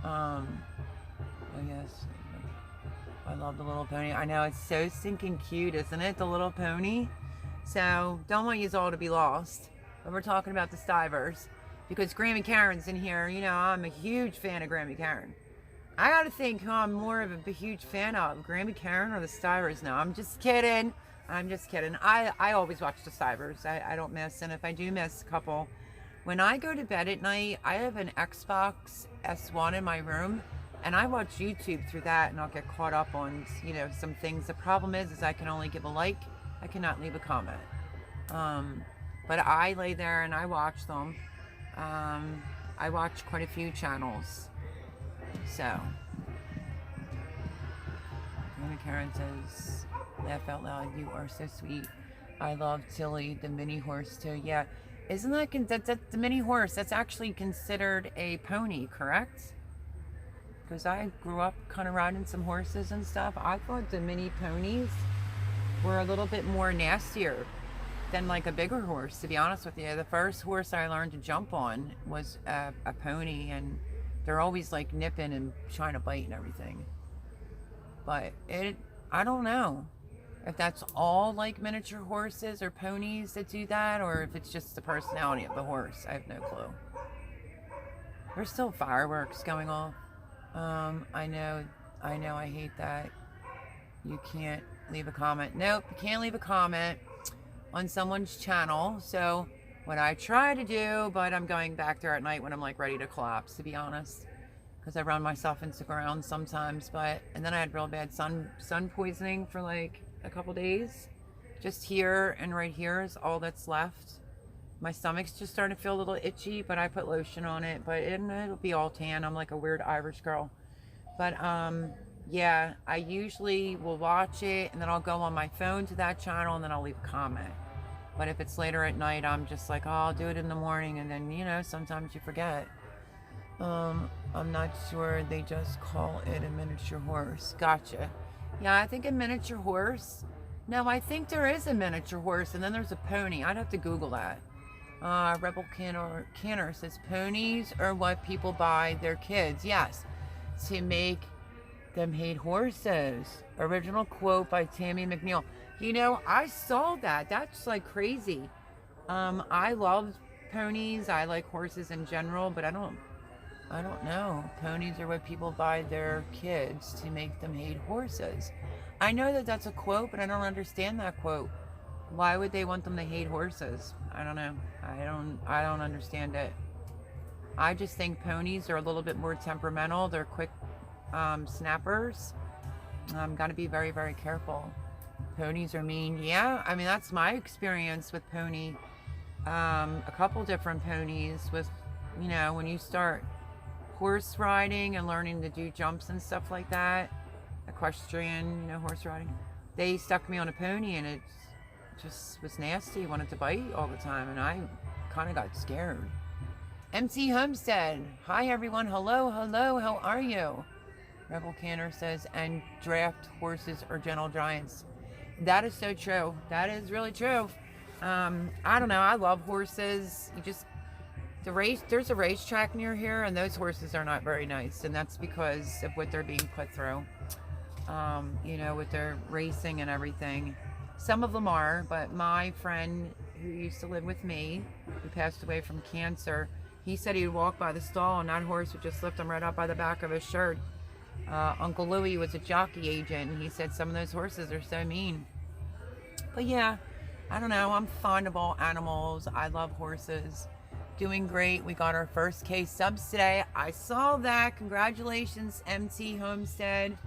Oh yes, I love the little pony. I know, it's so stinking cute, isn't it? The little pony. So don't want you all to be lost, but we're talking about the Stivers. Because Grammy Karen's in here. You know, I'm a huge fan of Grammy Karen. I gotta think who I'm more of a huge fan of, Grammy Karen or the Stivers. No, I'm just kidding. I'm just kidding. I always watch the Stivers. I don't miss, and if I do miss a couple, when I go to bed at night, I have an Xbox S1 in my room, and I watch YouTube through that, and I'll get caught up on, you know, some things. The problem is I can only give a like. I cannot leave a comment. But I lay there and I watch them. I watch quite a few channels. So, Grammy Karen says, "Laugh out loud, you are so sweet. I love Tilly, the mini horse too." Yeah, isn't that the mini horse? That's actually considered a pony, correct? Because I grew up kind of riding some horses and stuff. I thought the mini ponies were a little bit more nastier than like a bigger horse, to be honest with you. The first horse I learned to jump on was a pony, and they're always like nipping and trying to bite and everything. But I don't know if that's all like miniature horses or ponies that do that, or if it's just the personality of the horse. I have no clue. There's still fireworks going off. I know, I hate that. You can't leave a comment. Nope, you can't leave a comment on someone's channel. So what I try to do, but I'm going back there at night when I'm like ready to collapse, to be honest, because I run myself into the ground sometimes. And then I had real bad sun poisoning for like a couple days. Just here and right here is all that's left. My stomach's just starting to feel a little itchy, but I put lotion on it, but it'll be all tan. I'm like a weird Irish girl. But yeah, I usually will watch it, and then I'll go on my phone to that channel, and then I'll leave a comment. But if it's later at night, I'm just like, oh, I'll do it in the morning, and then, you know, sometimes you forget. I'm not sure, they just call it a miniature horse. Gotcha. Yeah, I think a miniature horse. No, I think there is a miniature horse, and then there's a pony. I'd have to Google that. Rebel Canner says, ponies are what people buy their kids. Yes, to make them hate horses. Original quote by Tammy McNeil. You know, I saw that. That's like crazy. I love ponies. I like horses in general, but I don't know. Ponies are what people buy their kids to make them hate horses. I know that that's a quote, but I don't understand that quote. Why would they want them to hate horses? I don't know. I don't understand it. I just think ponies are a little bit more temperamental. They're quick snappers. Got to be very, very careful. Ponies are mean. Yeah, I mean, that's my experience with pony. A couple different ponies with, you know, when you start horse riding and learning to do jumps and stuff like that, equestrian, you know, horse riding, they stuck me on a pony and it just was nasty. Wanted to bite all the time, and I kind of got scared. MT Homestead, hi everyone, hello, hello, how are you? Rebel Canner says, and draft horses are gentle giants. That is so true. That is really true. I don't know. I love horses. There's a racetrack near here, and those horses are not very nice, and that's because of what they're being put through. You know, with their racing and everything. Some of them are, but my friend who used to live with me, who passed away from cancer, he said he would walk by the stall and that horse would just lift him right up by the back of his shirt. Uncle Louie was a jockey agent, and he said some of those horses are so mean. But yeah, I don't know. I'm fond of all animals. I love horses. Doing great. We got our first K subs today. I saw that. Congratulations, MT Homestead.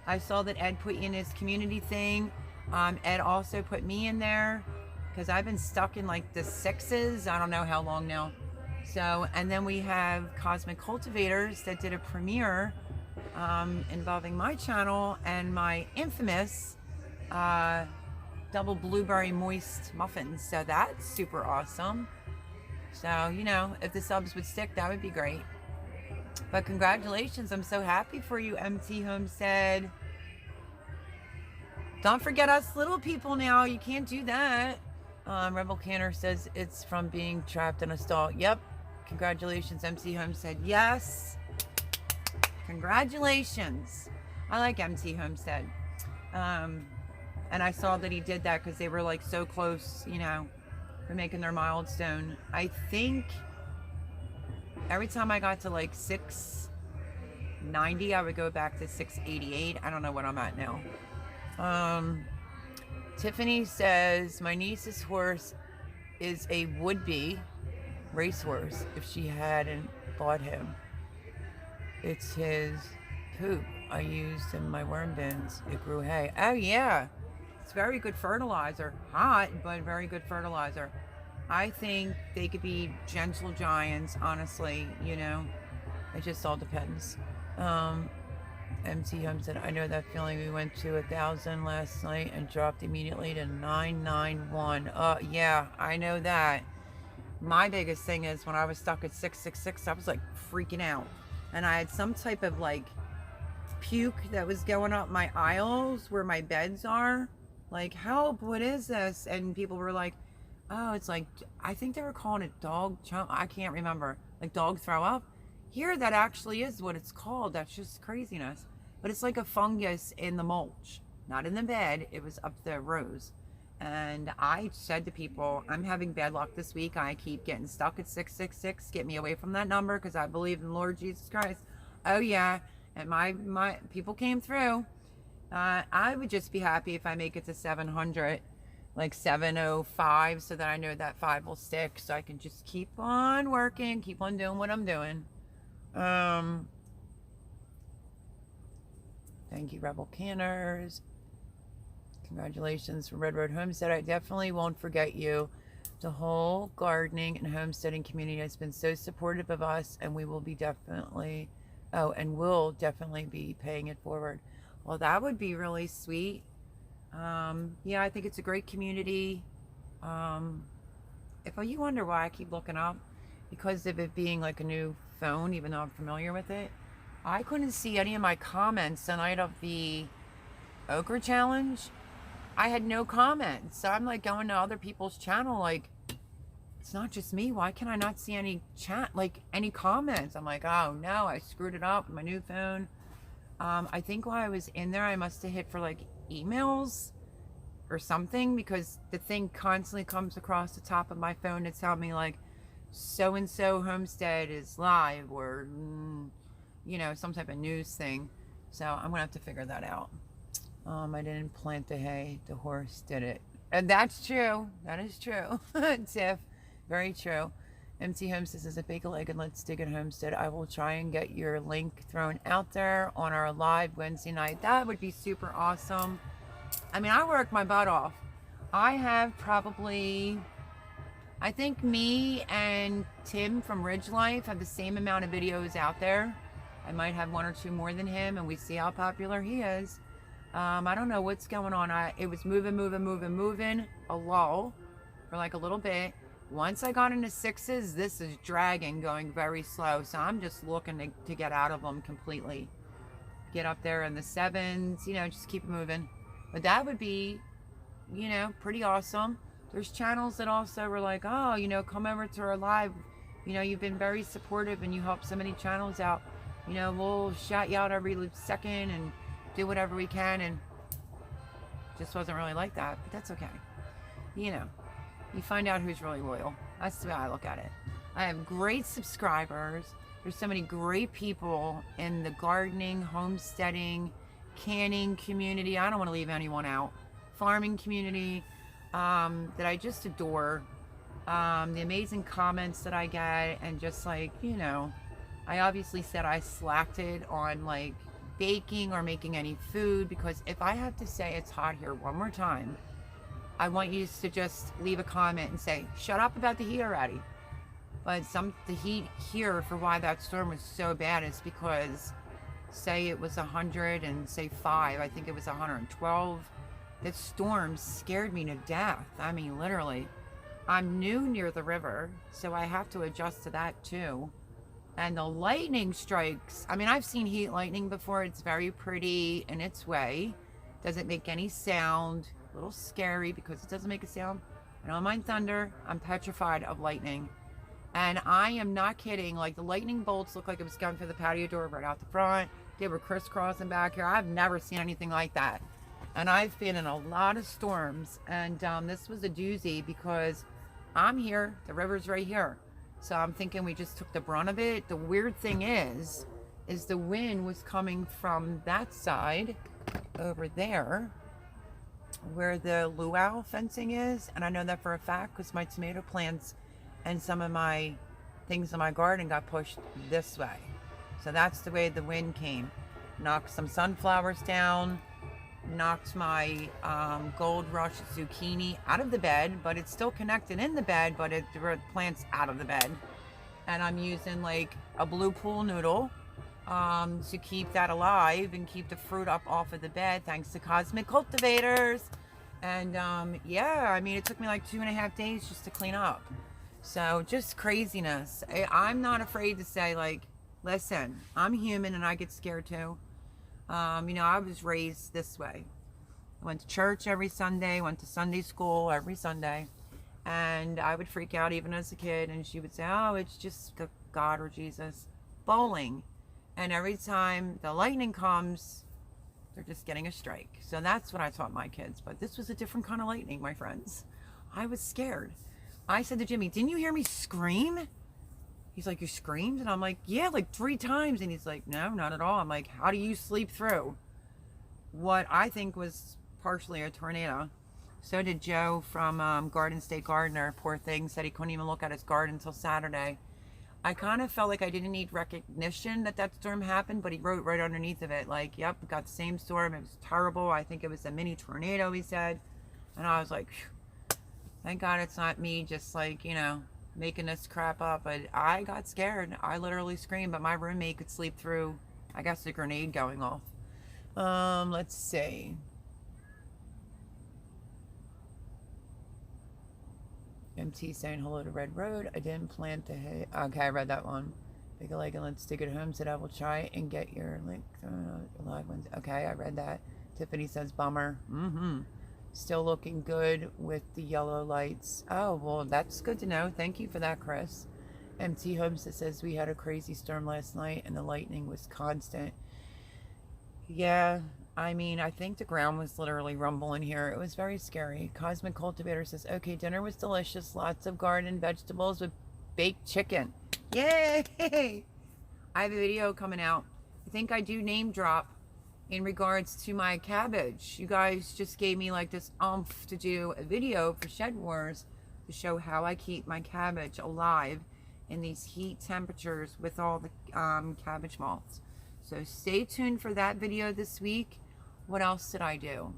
I saw that Ed put you in his community thing. Ed also put me in there because I've been stuck in like the 6s. I don't know how long now. So, and then we have Cosmic Cultivators that did a premiere involving my channel and my infamous double blueberry moist muffins. So that's super awesome. So, you know, if the subs would stick, that would be great. But congratulations. I'm so happy for you, MT Homestead. Don't forget us little people now. You can't do that. Rebel Canner says it's from being trapped in a stall. Yep. Congratulations, MC Homestead. Yes. Congratulations. I like MC Homestead. And I saw that he did that because they were like so close, you know, for making their milestone. I think every time I got to like 690, I would go back to 688. I don't know what I'm at now. Tiffany says, my niece's horse is a would-be racehorse if she hadn't bought him. It's his poop I used in my worm bins. It grew hay. Oh yeah, it's very good fertilizer. Hot, but very good fertilizer. I think they could be gentle giants, honestly, you know. It just all depends. MT Hum said, I know that feeling. We went to 1,000 last night and dropped immediately to 991. Yeah, I know that. My biggest thing is when I was stuck at 666, I was like freaking out. And I had some type of like puke that was going up my aisles where my beds are. Like, help, what is this? And people were like, oh, it's like, I think they were calling it dog chump. I can't remember. Like dog throw up. Here, that actually is what it's called. That's just craziness. But it's like a fungus in the mulch, not in the bed. It was up the rows. And I said to people, I'm having bad luck this week. I keep getting stuck at 666. Get me away from that number because I believe in Lord Jesus Christ. Oh, yeah. And my people came through. I would just be happy if I make it to 700, like 705, so that I know that 5 will stick. So I can just keep on working, keep on doing what I'm doing. Thank you, Rebel Canners. Congratulations from Red Road Homestead. I definitely won't forget you. The whole gardening and homesteading community has been so supportive of us, and we will be definitely, will definitely be paying it forward. Well, that would be really sweet. Yeah, I think it's a great community. If you wonder why I keep looking up, because of it being like a new phone, even though I'm familiar with it, I couldn't see any of my comments the night of the Okra Challenge. I had no comments. So I'm like going to other people's channel like, it's not just me. Why can I not see any chat, like any comments? I'm like, oh no, I screwed it up with my new phone. I think while I was in there, I must have hit for like emails. or something, because the thing constantly comes across the top of my phone to tell me like so-and-so homestead is live, or you know, some type of news thing. So I'm gonna have to figure that out. I didn't plant the hay, the horse did it. And that's true. That is true. Tiff, very true. MC Homestead says, a bagel egg and let's dig it homestead. I will try and get your link thrown out there on our live Wednesday night. That would be super awesome. I mean, I work my butt off. I have probably, I think me and Tim from Ridge Life have the same amount of videos out there. I might have one or two more than him, and we see how popular he is. I don't know what's going on. It was moving, a lull for like a little bit. Once I got into sixes, this is dragging, going very slow. So I'm just looking to get out of them completely. Get up there in the sevens, you know, just keep it moving. But that would be, you know, pretty awesome. There's channels that also were like, oh, you know, come over to our live. You know, you've been very supportive and you help so many channels out. You know, we'll shout you out every second and do whatever we can. And just wasn't really like that, but that's okay. You know, you find out who's really loyal. That's the way I look at it. I have great subscribers. There's so many great people in the gardening, homesteading, canning community. I don't want to leave anyone out. Farming community that I just adore. The amazing comments that I get, and just like, you know, I obviously said I slacked it on like baking or making any food, because if I have to say it's hot here one more time, I want you to just leave a comment and say, shut up about the heat already. But the heat here, for why that storm was so bad, is because say it was 100 and say 5, I think it was 112. That storm scared me to death. I mean, literally. I'm new near the river, so I have to adjust to that too. And the lightning strikes. I mean, I've seen heat lightning before. It's very pretty in its way. Doesn't make any sound. A little scary because it doesn't make a sound. I don't mind thunder. I'm petrified of lightning. And I am not kidding. Like, the lightning bolts look like it was going through the patio door right out the front. They were crisscrossing back here. I've never seen anything like that. And I've been in a lot of storms. And this was a doozy because I'm here. The river's right here. So I'm thinking we just took the brunt of it. The weird thing is the wind was coming from that side over there where the luau fencing is. And I know that for a fact because my tomato plants and some of my things in my garden got pushed this way. So that's the way the wind came. Knocked some sunflowers down, knocked my gold rush zucchini out of the bed, but it's still connected in the bed, but the plant's out of the bed. And I'm using like a blue pool noodle to keep that alive and keep the fruit up off of the bed, thanks to Cosmic Cultivators. And yeah, I mean, it took me like 2.5 days just to clean up. So just craziness. I'm not afraid to say, like, listen, I'm human and I get scared too. You know, I was raised this way. I went to church every Sunday, went to Sunday school every Sunday, and I would freak out even as a kid, and she would say, oh, it's just God or Jesus. Bowling. And every time the lightning comes, they're just getting a strike. So that's what I taught my kids. But this was a different kind of lightning, my friends. I was scared. I said to Jimmy, didn't you hear me scream? He's like, you screamed? And I'm like, yeah, like 3 times. And he's like, no, not at all. I'm like, how do you sleep through what I think was partially a tornado? So did Joe from Garden State Gardener. Poor thing, said he couldn't even look at his garden until Saturday. I kind of felt like I didn't need recognition that storm happened, but he wrote right underneath of it, like, yep, got the same storm. It was terrible. I think it was a mini tornado, he said. And I was like, thank God it's not me just like, you know, making this crap up. But I got scared. I literally screamed, but my roommate could sleep through, I guess, a grenade going off. Let's see. MT saying hello to Red Road. I didn't plant the hay. Okay, I read that one. Big leg and let's dig it home. Said I will try and get your link. Live ones. Okay, I read that. Tiffany says bummer. Still looking good with the yellow lights. Oh, well, that's good to know. Thank you for that, Chris. MT Holmes says we had a crazy storm last night and the lightning was constant. Yeah, I mean, I think the ground was literally rumbling here. It was very scary. Cosmic Cultivator says, okay, dinner was delicious. Lots of garden vegetables with baked chicken. Yay! I have a video coming out. I think I do name drop in regards to my cabbage. You guys just gave me like this oomph to do a video for Shed Wars to show how I keep my cabbage alive in these heat temperatures with all the cabbage moths. So stay tuned for that video this week. What else did I do?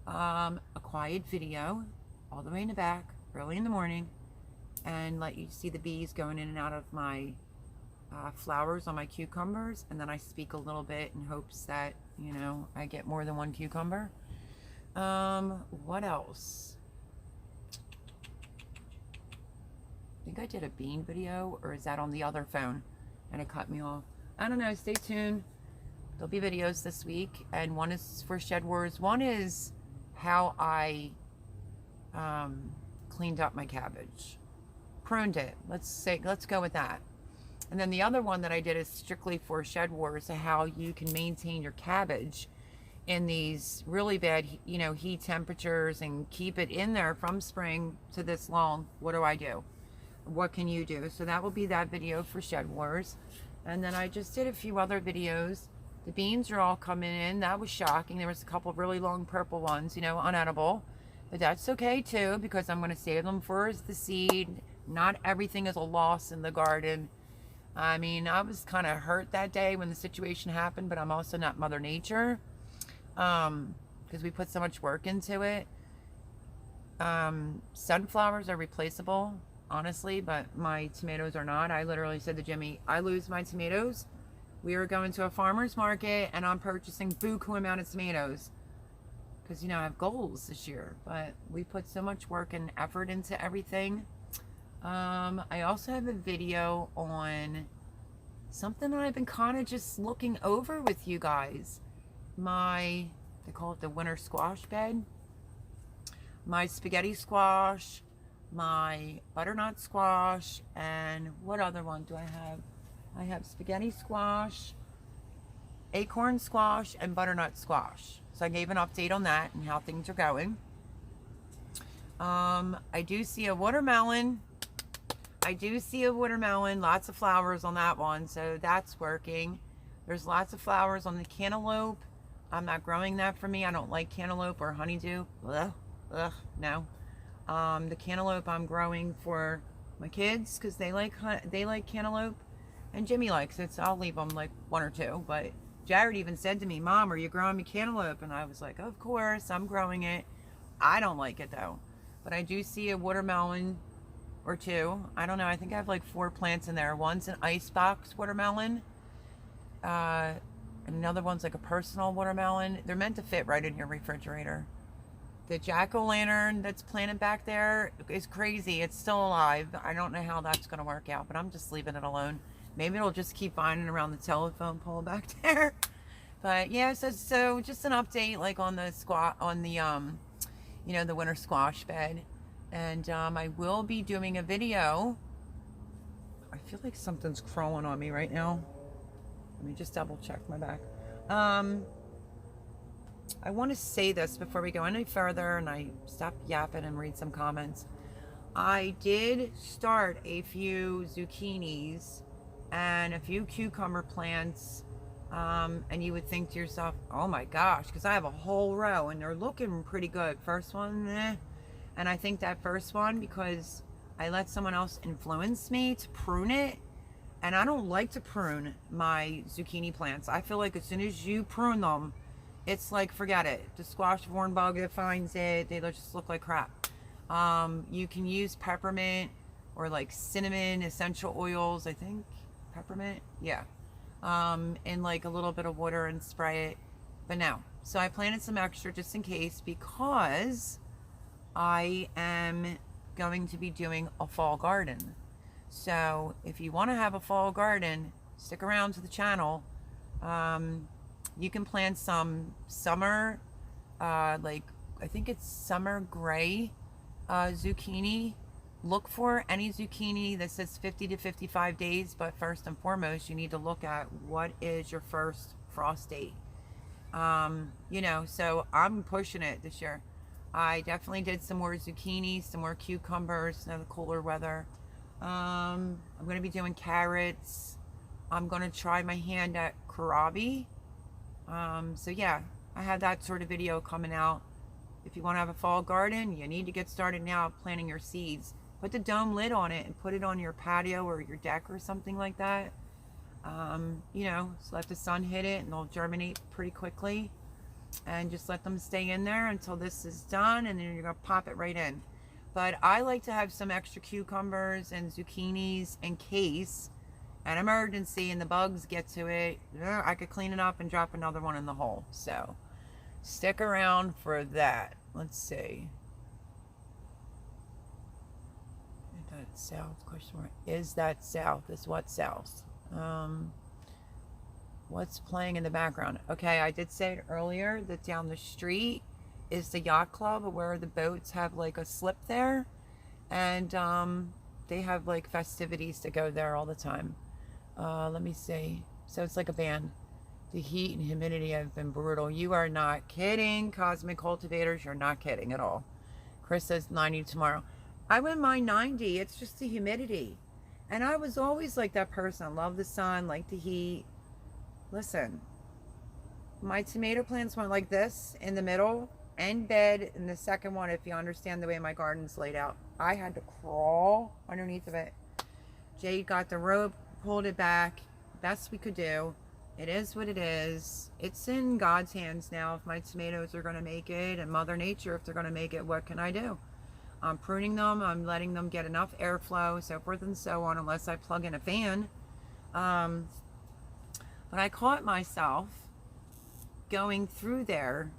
A quiet video all the way in the back, early in the morning, and let you see the bees going in and out of my flowers on my cucumbers, and then I speak a little bit in hopes that, you know, I get more than one cucumber. What else? I think I did a bean video, or is that on the other phone and it cut me off? I don't know. Stay tuned. There'll be videos this week, and one is for Shed Wars. One is how I cleaned up my cabbage, pruned it. Let's go with that. And then the other one that I did is strictly for Shed Wars, how you can maintain your cabbage in these really bad, you know, heat temperatures and keep it in there from spring to this long. What do I do? What can you do? So that will be that video for Shed Wars. And then I just did a few other videos. The beans are all coming in. That was shocking. There was a couple of really long purple ones, you know, unedible. But that's okay too, because I'm going to save them for the seed. Not everything is a loss in the garden. I mean, I was kind of hurt that day when the situation happened, but I'm also not Mother Nature, because we put so much work into it. Sunflowers are replaceable, honestly, but my tomatoes are not. I literally said to Jimmy, I lose my tomatoes. We are going to a farmer's market, and I'm purchasing buku amount of tomatoes, because, you know, I have goals this year, but we put so much work and effort into everything. I also have a video on something that I've been kind of just looking over with you guys. They call it the winter squash bed. My spaghetti squash, my butternut squash, and what other one do I have? I have spaghetti squash, acorn squash, and butternut squash. So I gave an update on that and how things are going. I do see a watermelon. Lots of flowers on that one, so that's working. There's lots of flowers on the cantaloupe. I'm not growing that for me. I don't like cantaloupe or honeydew. No. The cantaloupe I'm growing for my kids, because they like cantaloupe, and Jimmy likes it, so I'll leave them like one or two. But Jared even said to me, Mom, are you growing me cantaloupe? And I was like, of course, I'm growing it. I don't like it though. But I do see a watermelon or two. I don't know. I think I have like 4 plants in there. One's an icebox watermelon. And another one's like a personal watermelon. They're meant to fit right in your refrigerator. The jack-o'-lantern that's planted back there is crazy. It's still alive. I don't know how that's going to work out, but I'm just leaving it alone. Maybe it'll just keep finding around the telephone pole back there. But yeah, so just an update like on the you know, the winter squash bed. And I will be doing a video. I feel like something's crawling on me right now. Let me just double check my back. I want to say this before we go any further and I stop yapping and read some comments. I did start a few zucchinis and a few cucumber plants. And you would think to yourself, oh my gosh, because I have a whole row and they're looking pretty good. First one, And I think that first one, because I let someone else influence me to prune it. And I don't like to prune my zucchini plants. I feel like as soon as you prune them, it's like, forget it. The squash worm bug that finds it, they just look like crap. You can use peppermint or like cinnamon essential oils, I think. Peppermint? Yeah. And like a little bit of water and spray it. But no. So I planted some extra just in case, because I am going to be doing a fall garden. So if you want to have a fall garden, stick around to the channel. You can plant some summer, like I think it's summer gray zucchini. Look for any zucchini that says 50 to 55 days, but first and foremost, you need to look at what is your first frost date. You know, so I'm pushing it this year. I definitely did some more zucchini, some more cucumbers, now the cooler weather. I'm going to be doing carrots. I'm going to try my hand at kohlrabi. So yeah, I have that sort of video coming out. If you want to have a fall garden, you need to get started now planting your seeds. Put the dome lid on it and put it on your patio or your deck or something like that. You know, so let the sun hit it and they'll germinate pretty quickly. And just let them stay in there until this is done, and then you're going to pop it right in. But I like to have some extra cucumbers and zucchinis in case an emergency and the bugs get to it. I could clean it up and drop another one in the hole. So stick around for that. Let's see. Is that south? Question mark. Is that south? Is what south? What's playing in the background? Okay, I did say it earlier that down the street is the yacht club where the boats have like a slip there, and they have like festivities to go there all the time. Let me see. So it's like a band. The heat and humidity have been brutal. You are not kidding, Cosmic Cultivators. You're not kidding at all. Chris says 90 tomorrow. I wouldn't mind 90. It's just the humidity. And I was always like that person. I love the sun, like the heat. Listen, my tomato plants went like this in the middle and bed in the second one, if you understand the way my garden's laid out. I had to crawl underneath of it. Jade got the rope, pulled it back. Best we could do. It is what it is. It's in God's hands now if my tomatoes are going to make it, and Mother Nature if they're going to make it. What can I do? I'm pruning them. I'm letting them get enough airflow, so forth and so on, unless I plug in a fan. But I caught myself going through there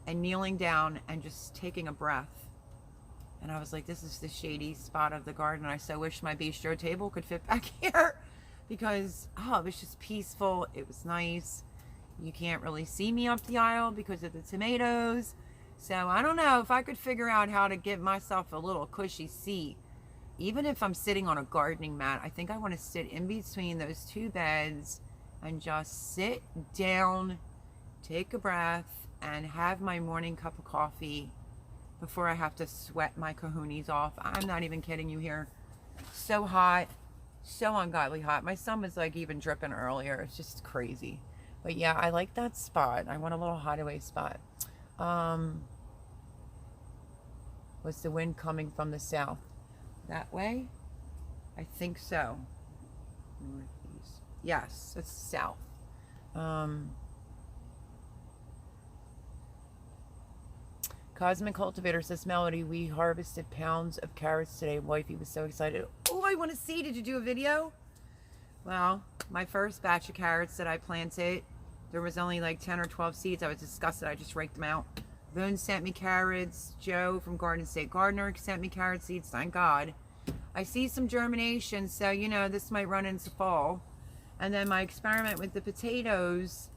and kneeling down and just taking a breath. And I was like, this is the shady spot of the garden. I so wish my bistro table could fit back here because, oh, it was just peaceful. It was nice. You can't really see me up the aisle because of the tomatoes. So I don't know if I could figure out how to get myself a little cushy seat. Even if I'm sitting on a gardening mat, I think I want to sit in between those two beds and just sit down, take a breath, and have my morning cup of coffee before I have to sweat my kahunas off. I'm not even kidding you here. So hot, so ungodly hot. My son was like even dripping earlier. It's just crazy. But yeah, I like that spot. I want a little hideaway spot. Was the wind coming from the south? That way? I think so. Northeast. Yes, it's south. Cosmic Cultivator says, Melody, we harvested pounds of carrots today. Wifey was so excited. Oh, I want to see. Did you do a video? Well, my first batch of carrots that I planted, there was only like 10 or 12 seeds. I was disgusted. I just raked them out. Boone sent me carrots. Joe from Garden State Gardener sent me carrot seeds. Thank God. I see some germination, so, you know, this might run into fall. And then my experiment with the potatoes,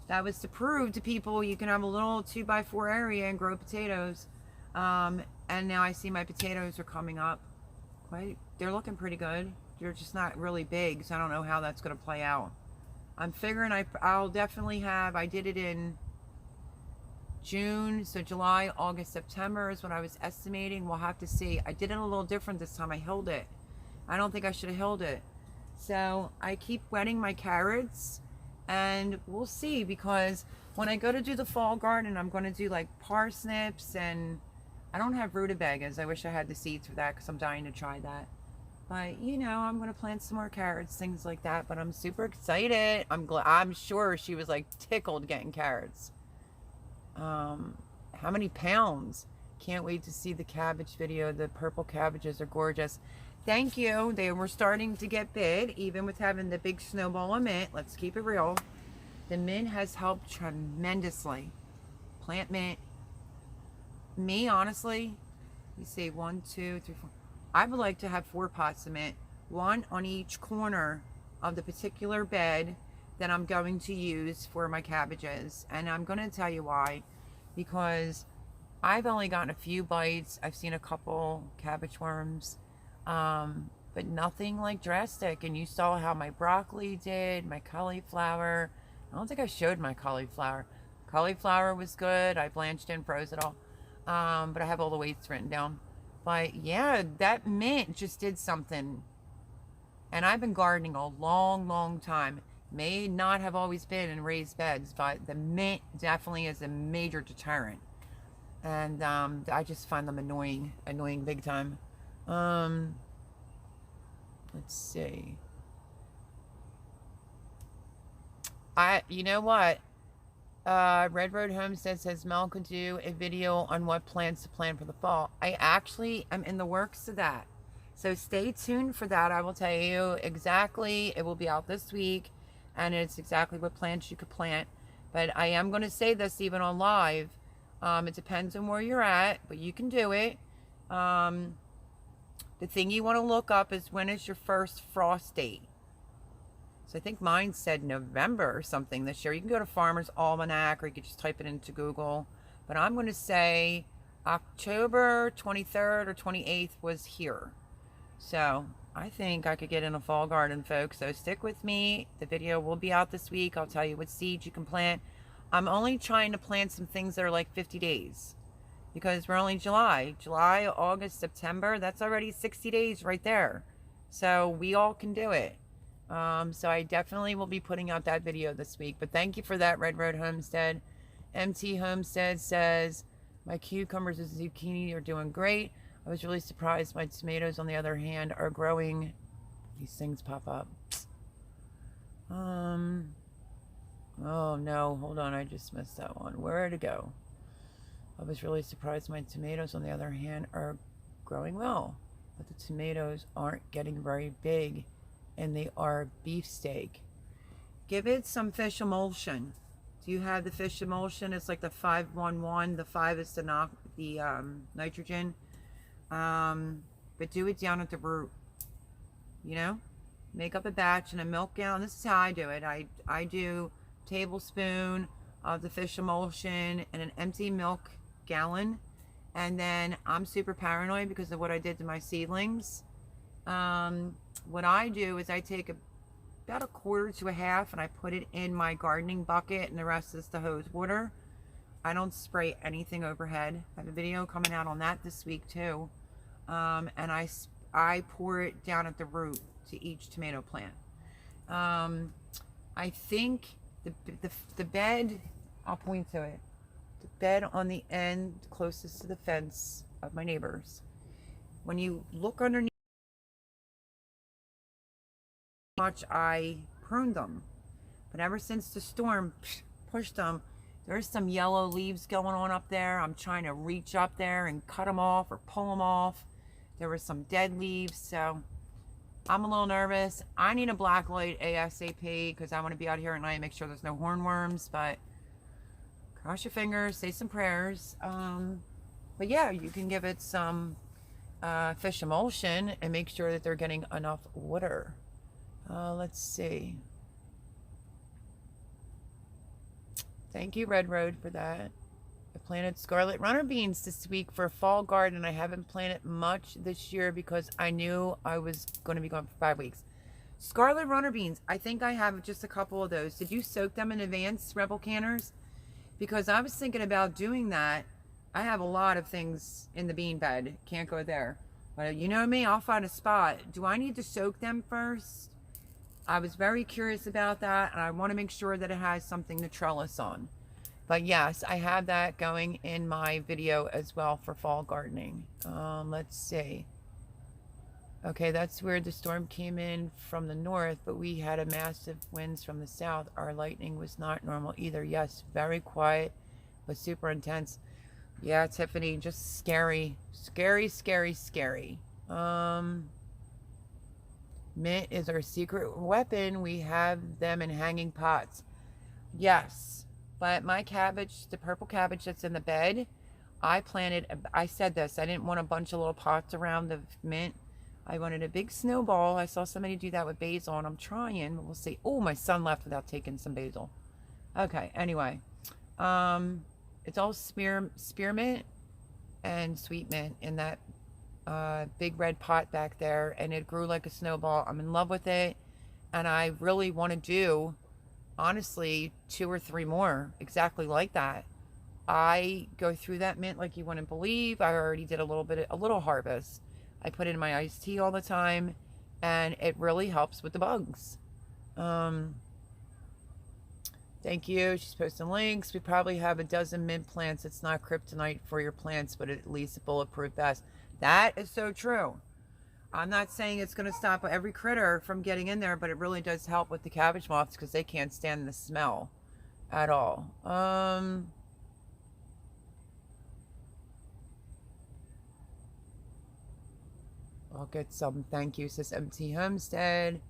that was to prove to people you can have a little 2x4 area and grow potatoes. And now I see my potatoes are coming up. They're looking pretty good. They're just not really big, so I don't know how that's going to play out. I'm figuring I'll definitely have, I did it in June, so July, August, September is what I was estimating. We'll have to see. I did it a little different this time. I hilled it. I don't think I should have hilled it. So I keep wetting my carrots and we'll see, because when I go to do the fall garden, I'm going to do like parsnips, and I don't have rutabagas. I wish I had the seeds for that because I'm dying to try that. But, you know, I'm going to plant some more carrots, things like that. But I'm super excited. I'm sure she was like tickled getting carrots. How many pounds? Can't wait to see the cabbage video. The purple cabbages are gorgeous. Thank you. They were starting to get big, even with having the big snowball of mint. Let's keep it real. The mint has helped tremendously. Plant mint. Me, honestly, you see 1, 2, 3, 4. I would like to have 4 pots of mint, 1 on each corner of the particular bed that I'm going to use for my cabbages. And I'm going to tell you why. Because I've only gotten a few bites. I've seen a couple cabbage worms. But nothing like drastic. And you saw how my broccoli did, my cauliflower, I don't think I showed my cauliflower. Cauliflower was good. I blanched it and froze it all. But I have all the weights written down. But yeah, that mint just did something. And I've been gardening a long, long time. May not have always been in raised beds, but the mint definitely is a major deterrent. And I just find them annoying big time. Let's see. You know what? Red Road Homestead says Mel could do a video on what plants to plant for the fall. I actually am in the works of that. So stay tuned for that. I will tell you exactly. It will be out this week. And it's exactly what plants you could plant. But I am going to say this even on live. It depends on where you're at. But you can do it. The thing you want to look up is when is your first frost date. So I think mine said November or something this year. You can go to Farmer's Almanac or you could just type it into Google. But I'm going to say October 23rd or 28th was here. So I think I could get in a fall garden, folks. So stick with me. The video will be out this week. I'll tell you what seeds you can plant. I'm only trying to plant some things that are like 50 days. Because we're only July, August, September. That's already 60 days right there. So we all can do it. So I definitely will be putting out that video this week. But thank you for that, Red Road Homestead. MT Homestead says, my cucumbers and zucchini are doing great. I was really surprised. My tomatoes, on the other hand, are growing. These things pop up. Oh no, hold on. I just missed that one. Where'd it go? I was really surprised. My tomatoes, on the other hand, are growing well. But the tomatoes aren't getting very big. And they are beefsteak. Give it some fish emulsion. Do you have the fish emulsion? It's like the 511. The 5 is the nitrogen. But do it down at the root. You know? Make up a batch in a milk gallon. This is how I do it. I do a tablespoon of the fish emulsion in an empty milk gallon. And then I'm super paranoid because of what I did to my seedlings. What I do is I take about a quarter to a half and I put it in my gardening bucket and the rest is the hose water. I don't spray anything overhead. I have a video coming out on that this week too. And I pour it down at the root to each tomato plant. I think the bed, I'll point to it. The bed on the end closest to the fence of my neighbors. When you look underneath, much I pruned them, but ever since the storm pushed them, there's some yellow leaves going on up there. I'm trying to reach up there and cut them off or pull them off. There were some dead leaves, so I'm a little nervous. I need a black light ASAP because I want to be out here at night and make sure there's no hornworms, but cross your fingers, say some prayers. But yeah, you can give it some fish emulsion and make sure that they're getting enough water. Let's see. Thank you, Red Road, for that. I planted scarlet runner beans this week for a fall garden. I haven't planted much this year because I knew I was going to be gone for 5 weeks. Scarlet runner beans, I think I have just a couple of those. Did you soak them in advance, Rebel Canners? Because I was thinking about doing that. I have a lot of things in the bean bed. Can't go there. But you know me, I'll find a spot. Do I need to soak them first? I was very curious about that, and I want to make sure that it has something to trellis on. But yes, I have that going in my video as well for fall gardening. Let's see. Okay, that's where the storm came in from the north, but we had a massive winds from the south. Our lightning was not normal either. Yes, very quiet, but super intense. Yeah, Tiffany, just scary. Scary, scary, scary. Mint is our secret weapon. We have them in hanging pots. Yes, but my cabbage, the purple cabbage that's in the bed, I planted, I said this, I didn't want a bunch of little pots around the mint. I wanted a big snowball. I saw somebody do that with basil, and I'm trying, but we'll see. Oh, my son left without taking some basil. Okay, anyway. It's all spearmint and sweet mint in that big red pot back there, and it grew like a snowball. I'm in love with it, and I really want to do honestly 2 or 3 more exactly like that. I go through that mint like you wouldn't believe. I already did a little harvest. I put it in my iced tea all the time, and it really helps with the bugs. Um, Thank you. She's posting links. We probably have a dozen mint plants. It's not kryptonite for your plants, but at least a bulletproof vest. That is so true. I'm not saying it's going to stop every critter from getting in there, but it really does help with the cabbage moths because they can't stand the smell at all. I'll get some thank you, says MT Homestead.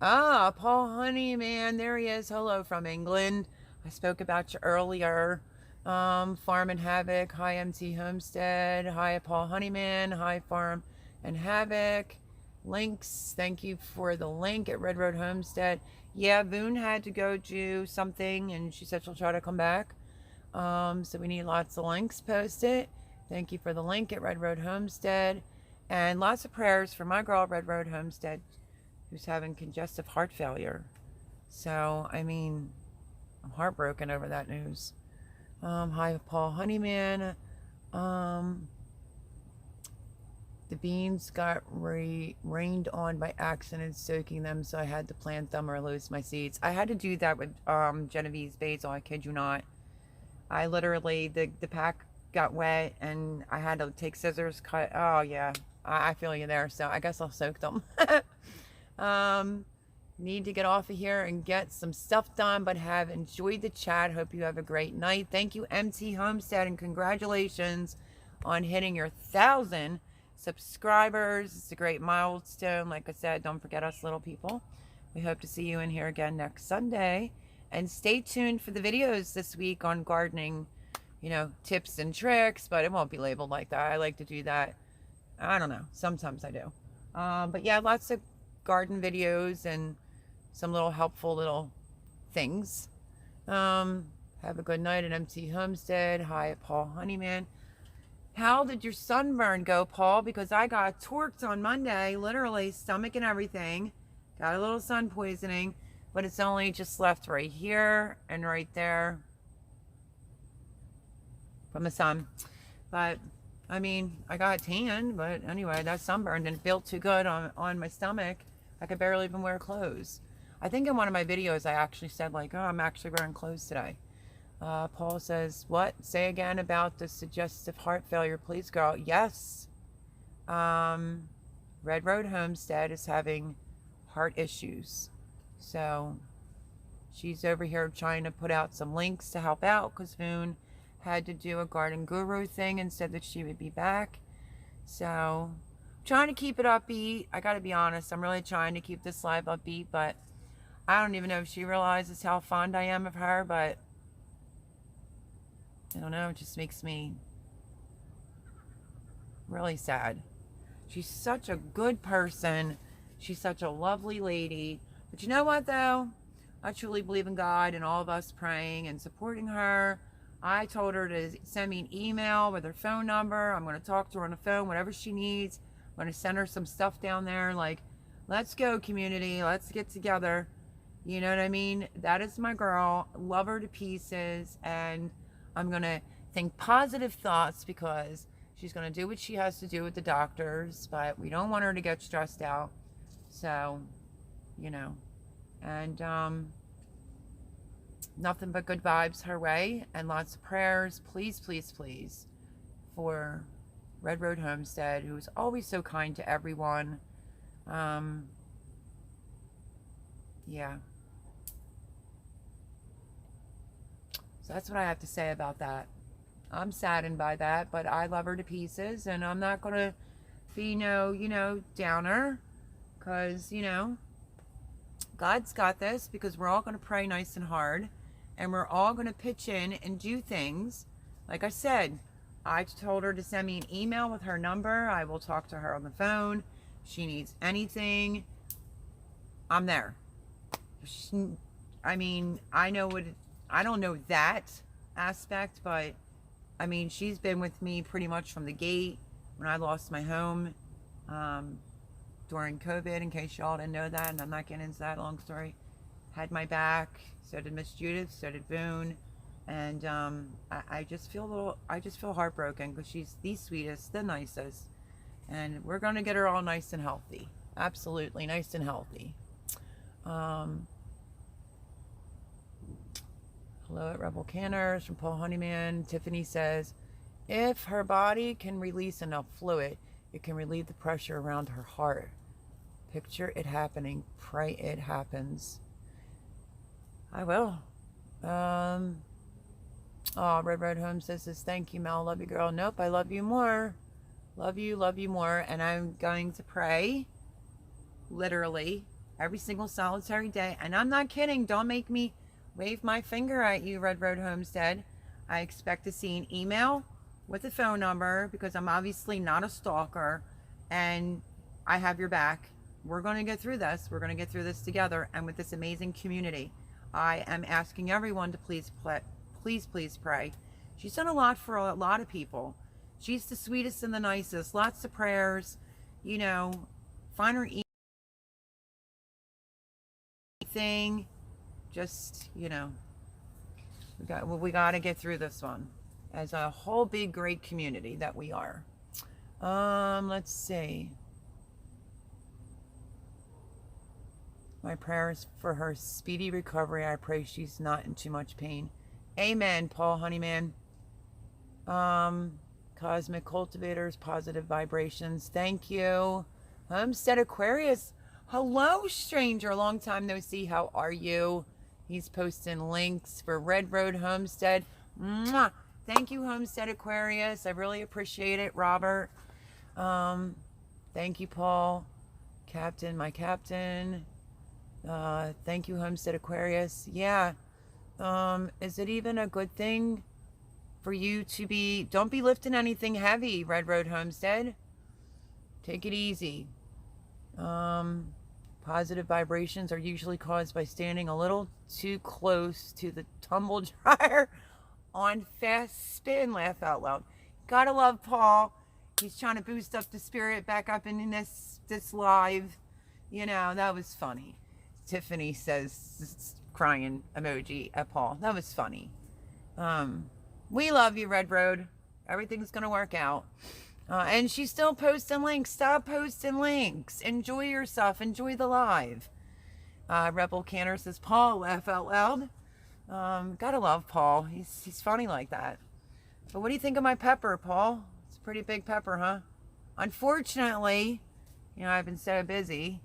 Ah, Paul Honeyman, there he is. Hello from England. I spoke about you earlier. Farm and Havoc. Hi, MT Homestead. Hi, Paul Honeyman. Hi, Farm and Havoc. Links. Thank you for the link at Red Road Homestead. Yeah, Boone had to go do something, and she said she'll try to come back. So we need lots of links posted. Thank you for the link at Red Road Homestead. And lots of prayers for my girl, Red Road Homestead, who's having congestive heart failure. So, I mean, I'm heartbroken over that news. Hi, Paul Honeyman. The beans got rained on by accident, soaking them, so I had to plant them or lose my seeds. I had to do that with Genevieve's basil, I kid you not. I literally, the pack got wet, and I had to take scissors, cut. Oh, yeah, I feel you there, so I guess I'll soak them. Need to get off of here and get some stuff done, but have enjoyed the chat. Hope you have a great night. Thank you, MT Homestead, and congratulations on hitting your 1,000 subscribers. It's a great milestone. Like I said, don't forget us little people. We hope to see you in here again next Sunday. And stay tuned for the videos this week on gardening, you know, tips and tricks, but it won't be labeled like that. I like to do that. I don't know. Sometimes I do. But yeah, lots of garden videos and some little helpful little things. Have a good night at MT Homestead. Hi at Paul Honeyman. How did your sunburn go, Paul? Because I got torqued on Monday, literally stomach and everything. Got a little sun poisoning, but it's only just left right here and right there from the sun. But I mean, I got tan, but anyway, that sunburn didn't feel too good on my stomach. I could barely even wear clothes. I think in one of my videos, I actually said like, oh, I'm actually wearing clothes today. Paul says, what? Say again about the suggestive heart failure, please, girl. Yes. Red Road Homestead is having heart issues. So she's over here trying to put out some links to help out because Voon had to do a garden guru thing and said that she would be back. So trying to keep it upbeat. I got to be honest, I'm really trying to keep this live upbeat, but I don't even know if she realizes how fond I am of her, but I don't know, it just makes me really sad. She's such a good person. She's such a lovely lady. But you know what, though? I truly believe in God and all of us praying and supporting her. I told her to send me an email with her phone number. I'm going to talk to her on the phone, whatever she needs. I'm going to send her some stuff down there. Like, let's go, community. Let's get together. You know what I mean? That is my girl. Love her to pieces. And I'm going to think positive thoughts because she's going to do what she has to do with the doctors. But we don't want her to get stressed out. So, you know. And nothing but good vibes her way. And lots of prayers. Please, please, please. For Red Road Homestead, who's always so kind to everyone. Yeah. So that's what I have to say about that. I'm saddened by that, but I love her to pieces, and I'm not going to be no, downer, because, God's got this, because we're all going to pray nice and hard, and we're all going to pitch in and do things. Like I said, I told her to send me an email with her number. I will talk to her on the phone. If she needs anything, I'm there. I don't know that aspect, but I mean, she's been with me pretty much from the gate when I lost my home during COVID, in case y'all didn't know that, and I'm not getting into that long story. had my back. So did Miss Judith. So did Boone. And I just feel heartbroken because she's the sweetest, the nicest. And we're going to get her all nice and healthy. Absolutely nice and healthy. Hello at Rebel Canners from Paul Honeyman. Tiffany says, if her body can release enough fluid, it can relieve the pressure around her heart. Picture it happening. Pray it happens. I will. Oh, Red Road Home says, thank you, Mel. Love you, girl. Nope, I love you more. Love you more. And I'm going to pray, literally, every single solitary day. And I'm not kidding. Don't make me wave my finger at you, Red Road Homestead. I expect to see an email with a phone number because I'm obviously not a stalker. And I have your back. We're going to get through this. We're going to get through this together. And with this amazing community, I am asking everyone to please pray. She's done a lot for a lot of people. She's the sweetest and the nicest. Lots of prayers. You know, find her thing. Just, you know, we got to get through this one as a whole big great community that we are. Let's see. My prayers for her speedy recovery. I pray she's not in too much pain. Amen, Paul Honeyman. Cosmic Cultivators, positive vibrations. Thank you. Homestead Aquarius. Hello, stranger. Long time no see. How are you? He's posting links for Red Road Homestead. Mwah. Thank you, Homestead Aquarius. I really appreciate it, Robert. Thank you, Paul. Captain, my captain. Thank you, Homestead Aquarius. Yeah. Is it even a good thing for you to be... Don't be lifting anything heavy, Red Road Homestead. Take it easy. Positive vibrations are usually caused by standing a little too close to the tumble dryer on fast spin. Laugh out loud. Gotta love Paul. He's trying to boost up the spirit back up in this live. You know, that was funny. Tiffany says, crying emoji at Paul. That was funny. We love you, Red Road. Everything's going to work out. And she's still posting links. Stop posting links. Enjoy yourself. Enjoy the live. Rebel Canner says, Paul, laugh out loud. Gotta love Paul. He's funny like that. But what do you think of my pepper, Paul? It's a pretty big pepper, huh? Unfortunately, you know, I've been so busy.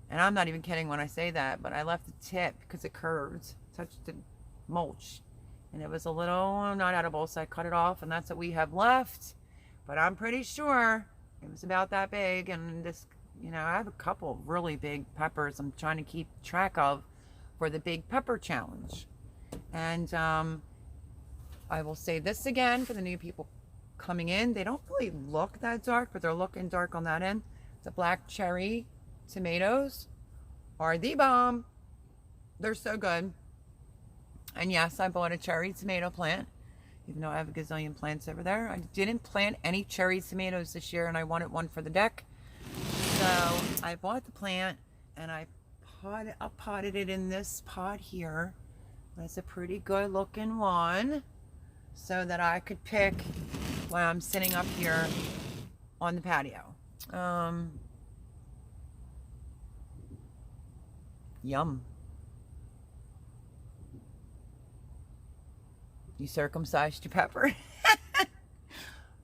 And I'm not even kidding when I say that, but I left the tip because it curves. Touched the mulch. And it was a little not edible, so I cut it off, and that's what we have left. But I'm pretty sure it was about that big. And this, you know, I have a couple of really big peppers I'm trying to keep track of for the Big Pepper Challenge. And I will say this again for the new people coming in. They don't really look that dark, but they're looking dark on that end. The black cherry tomatoes are the bomb. They're so good. And yes, I bought a cherry tomato plant, even though I have a gazillion plants over there. I didn't plant any cherry tomatoes this year, and I wanted one for the deck. So I bought the plant, and I potted it in this pot here. That's a pretty good looking one, so that I could pick while I'm sitting up here on the patio. Yum. You circumcised your pepper.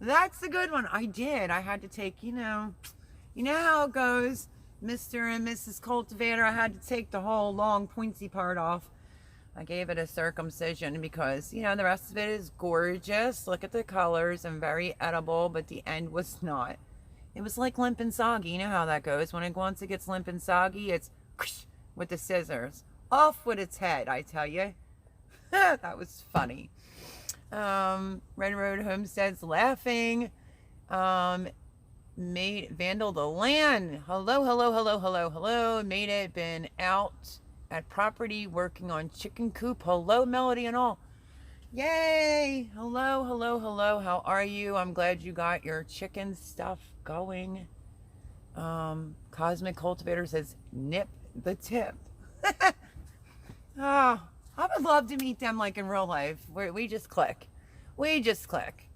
That's a good one. I did. I had to take, you know how it goes, Mr. and Mrs. Cultivator. I had to take the whole long pointy part off. I gave it a circumcision because, you know, the rest of it is gorgeous. Look at the colors and very edible, but the end was not. It was like limp and soggy. You know how that goes. Once it gets limp and soggy, it's with the scissors. Off with its head, I tell you. That was funny. Red Road Homestead's laughing. Made Vandal the Land. Hello. Made it. Been out at property working on chicken coop. Hello, Melody and all. Yay. Hello. How are you? I'm glad you got your chicken stuff going. Cosmic Cultivator says, nip the tip. Oh, I would love to meet them like in real life, where we just click. We just click.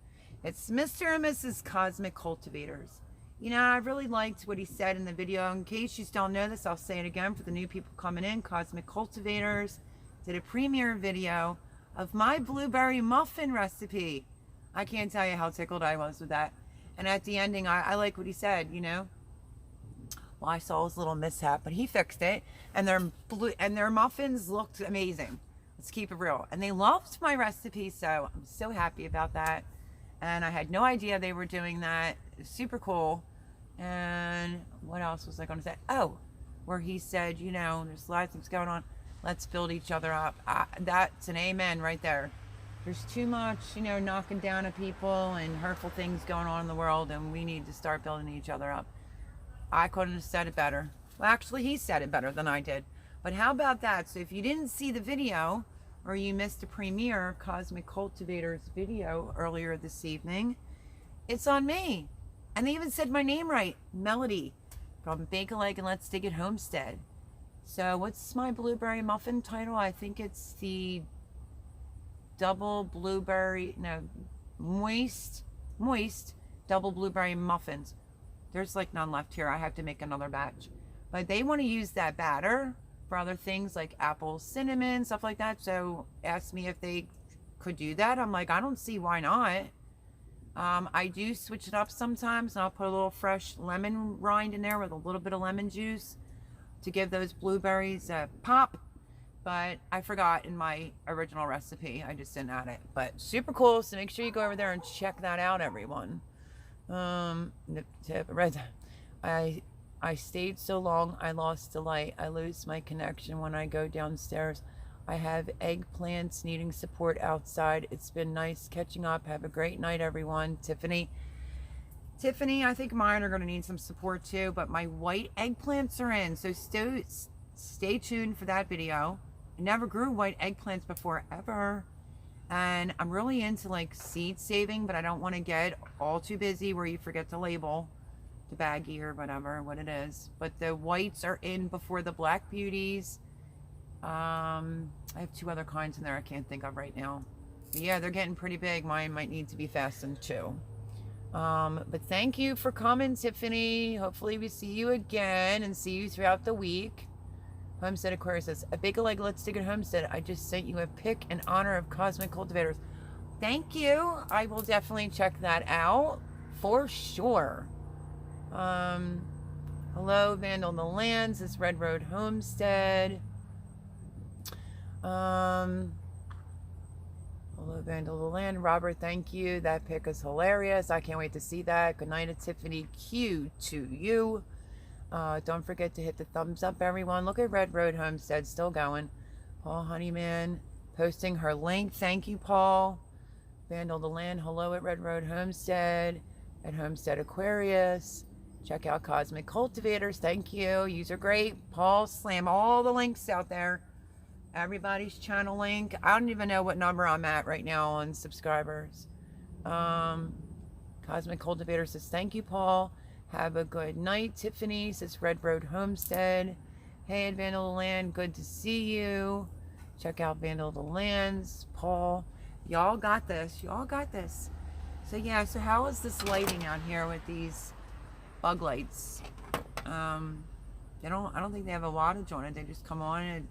It's Mr. and Mrs. Cosmic Cultivators. You know, I really liked what he said in the video. In case you don't know this, I'll say it again for the new people coming in. Cosmic Cultivators did a premiere video of my blueberry muffin recipe. I can't tell you how tickled I was with that. And at the ending, I like what he said, you know. Well, I saw his little mishap, but he fixed it. And their muffins looked amazing. Let's keep it real. And they loved my recipe, so I'm so happy about that. And I had no idea they were doing that. Super cool. And what else was I going to say? Oh, where he said, you know, there's a lot of things going on. Let's build each other up. That's an amen right there. There's too much, you know, knocking down at people and hurtful things going on in the world, and we need to start building each other up. I couldn't have said it better. Well, actually, he said it better than I did. But how about that? So if you didn't see the video, or you missed a premiere Cosmic Cultivators video earlier this evening, it's on me. And they even said my name right, Melody, from Bake a Leg and Let's Dig It Homestead. So what's my blueberry muffin title? I think it's the double blueberry, no, moist double blueberry muffins. There's like none left here. I have to make another batch. But they want to use that batter for other things like apple cinnamon, stuff like that. So asked me if they could do that. I'm like, I don't see why not. I do switch it up sometimes, and I'll put a little fresh lemon rind in there with a little bit of lemon juice to give those blueberries a pop. But I forgot in my original recipe. I just didn't add it. But super cool. So make sure you go over there and check that out, everyone. I stayed so long, I lost the light. I lose my connection when I go downstairs. I have eggplants needing support outside. It's been nice catching up. Have a great night, everyone. Tiffany, I think mine are going to need some support too, but my white eggplants are in. So stay tuned for that video. I never grew white eggplants before, ever. And I'm really into like seed saving, but I don't want to get all too busy where you forget to label the baggie or whatever, what it is. But the whites are in before the black beauties. I have two other kinds in there I can't think of right now. But yeah, they're getting pretty big. Mine might need to be fastened too. But thank you for coming, Tiffany. Hopefully we see you again and see you throughout the week. Homestead Aquarius says, a big leg, let's dig it homestead. I just sent you a pic in honor of Cosmic Cultivators. Thank you. I will definitely check that out for sure. Hello, Vandal the Lands. This Red Road Homestead. Hello, Vandal the Land. Robert, thank you. That pic is hilarious. I can't wait to see that. Good night, Tiffany Q to you. Don't forget to hit the thumbs up, everyone. Look at Red Road Homestead, still going. Paul Honeyman posting her link. Thank you, Paul. Vandal the Land, hello at Red Road Homestead, at Homestead Aquarius. Check out Cosmic Cultivators. Thank you. You are great. Paul, slam all the links out there. Everybody's channel link. I don't even know what number I'm at right now on subscribers. Cosmic Cultivator says, thank you, Paul. Have a good night. Tiffany says, Red Road Homestead. Hey, Vandal the Land, good to see you. Check out Vandal the Lands. Paul, y'all got this. Y'all got this. So yeah, so how is this lighting out here with these bug lights? I don't think they have a wattage on it. They just come on at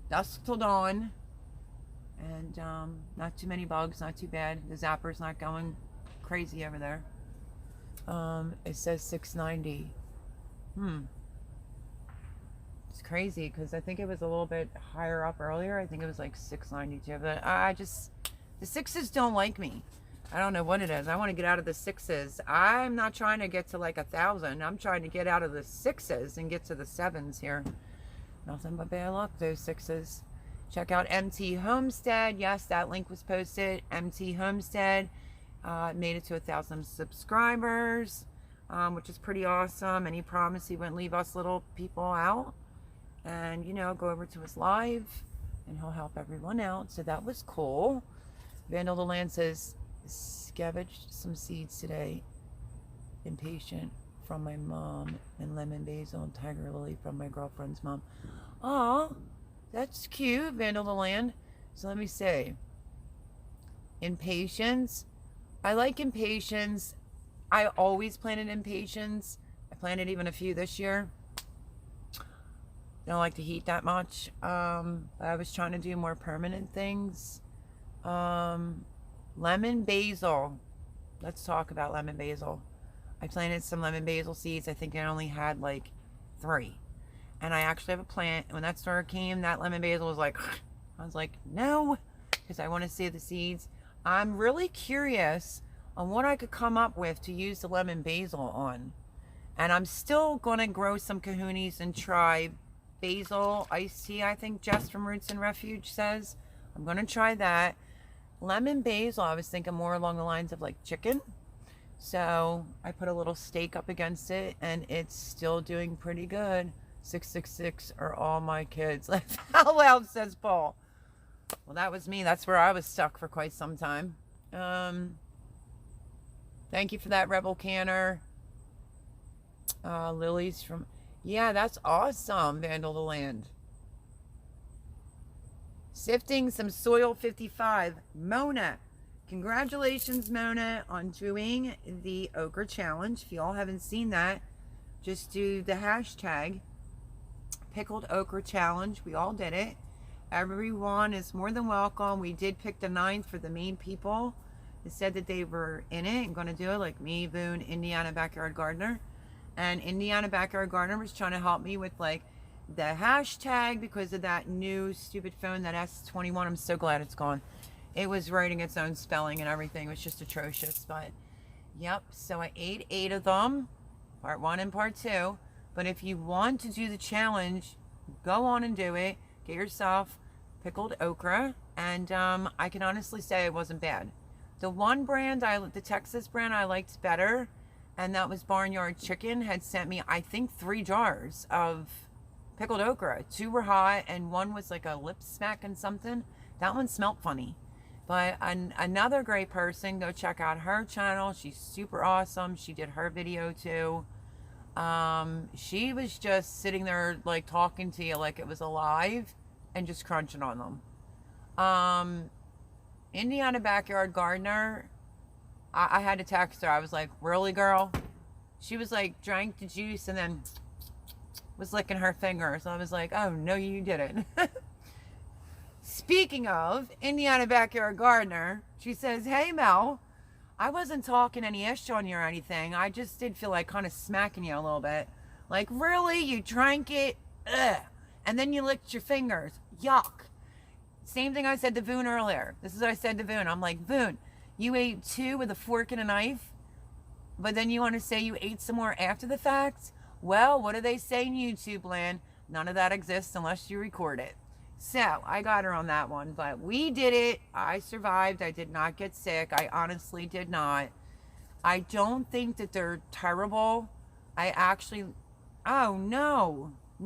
dusk till dawn. And not too many bugs, not too bad. The zapper's not going crazy over there. It says 690. It's crazy because I think it was a little bit higher up earlier. I think it was like 692. But the sixes don't like me. I don't know what it is. I want to get out of the sixes. I'm not trying to get to like 1,000. I'm trying to get out of the sixes and get to the sevens here. Nothing but bad luck, those sixes. Check out MT Homestead. Yes, that link was posted. MT Homestead made it to 1,000 subscribers, which is pretty awesome. And he promised he wouldn't leave us little people out. And, you know, go over to his live and he'll help everyone out. So that was cool. Vandal the Land says, scavenged some seeds today. Impatient from my mom, and lemon basil and tiger lily from my girlfriend's mom. Aw, That's cute, Vandal the Land. So let me say, impatiens. I like impatiens. I always planted impatiens. I planted even a few this year. Don't like the heat that much. I was trying to do more permanent things. Lemon basil. Let's talk about lemon basil. I planted some lemon basil seeds. I think I only had like 3. And I actually have a plant. When that store came, that lemon basil was like, I was like, no, because I want to see the seeds. I'm really curious on what I could come up with to use the lemon basil on. And I'm still going to grow some kahunis and try basil iced tea, I think Jess from Roots and Refuge says. I'm going to try that. Lemon basil, I was thinking more along the lines of like chicken. So I put a little stake up against it and it's still doing pretty good. 666 are all my kids. Laugh out loud, says Paul. Well, that was me. That's where I was stuck for quite some time. Thank you for that, Rebel Canner. Lily's from... Yeah, that's awesome, Vandal the Land. Sifting some soil 55. Mona. Congratulations, Mona, on doing the okra challenge. If y'all haven't seen that, just do the hashtag pickled okra challenge. We all did it. Everyone is more than welcome. We did pick the 9th for the main people that said that they were in it and going to do it, like me, Boone, Indiana Backyard Gardener. And Indiana Backyard Gardener was trying to help me with like the hashtag because of that new stupid phone, that S21. I'm so glad it's gone. It was writing its own spelling and everything. It was just atrocious. But yep, so I ate 8 of them, part 1 and part 2. But if you want to do the challenge, go on and do it. Get yourself pickled okra. And I can honestly say it wasn't bad. The one brand, the Texas brand I liked better, and that was Barnyard Chicken, had sent me, I think, 3 jars of pickled okra. 2 were hot and 1 was like a lip smack and something. That one smelled funny. But another great person, go check out her channel. She's super awesome. She did her video too. She was just sitting there like talking to you like it was alive and just crunching on them. Indiana Backyard Gardener, I had to text her. I was like, really, girl? She was like, drank the juice and then was licking her fingers. I was like, oh, no, you didn't. Speaking of Indiana Backyard Gardener, she says, hey, Mel, I wasn't talking any ish on you or anything. I just did feel like kind of smacking you a little bit. Like, really? You drank it? Ugh. And then you licked your fingers. Yuck. Same thing I said to Voon earlier. This is what I said to Voon. I'm like, Voon, you ate 2 with a fork and a knife, but then you want to say you ate some more after the fact? Well, what do they say in YouTube land? None of that exists unless you record it. So I got her on that one, but we did it. I survived. I did not get sick. I honestly did not. I don't think that they're terrible. I actually, oh no.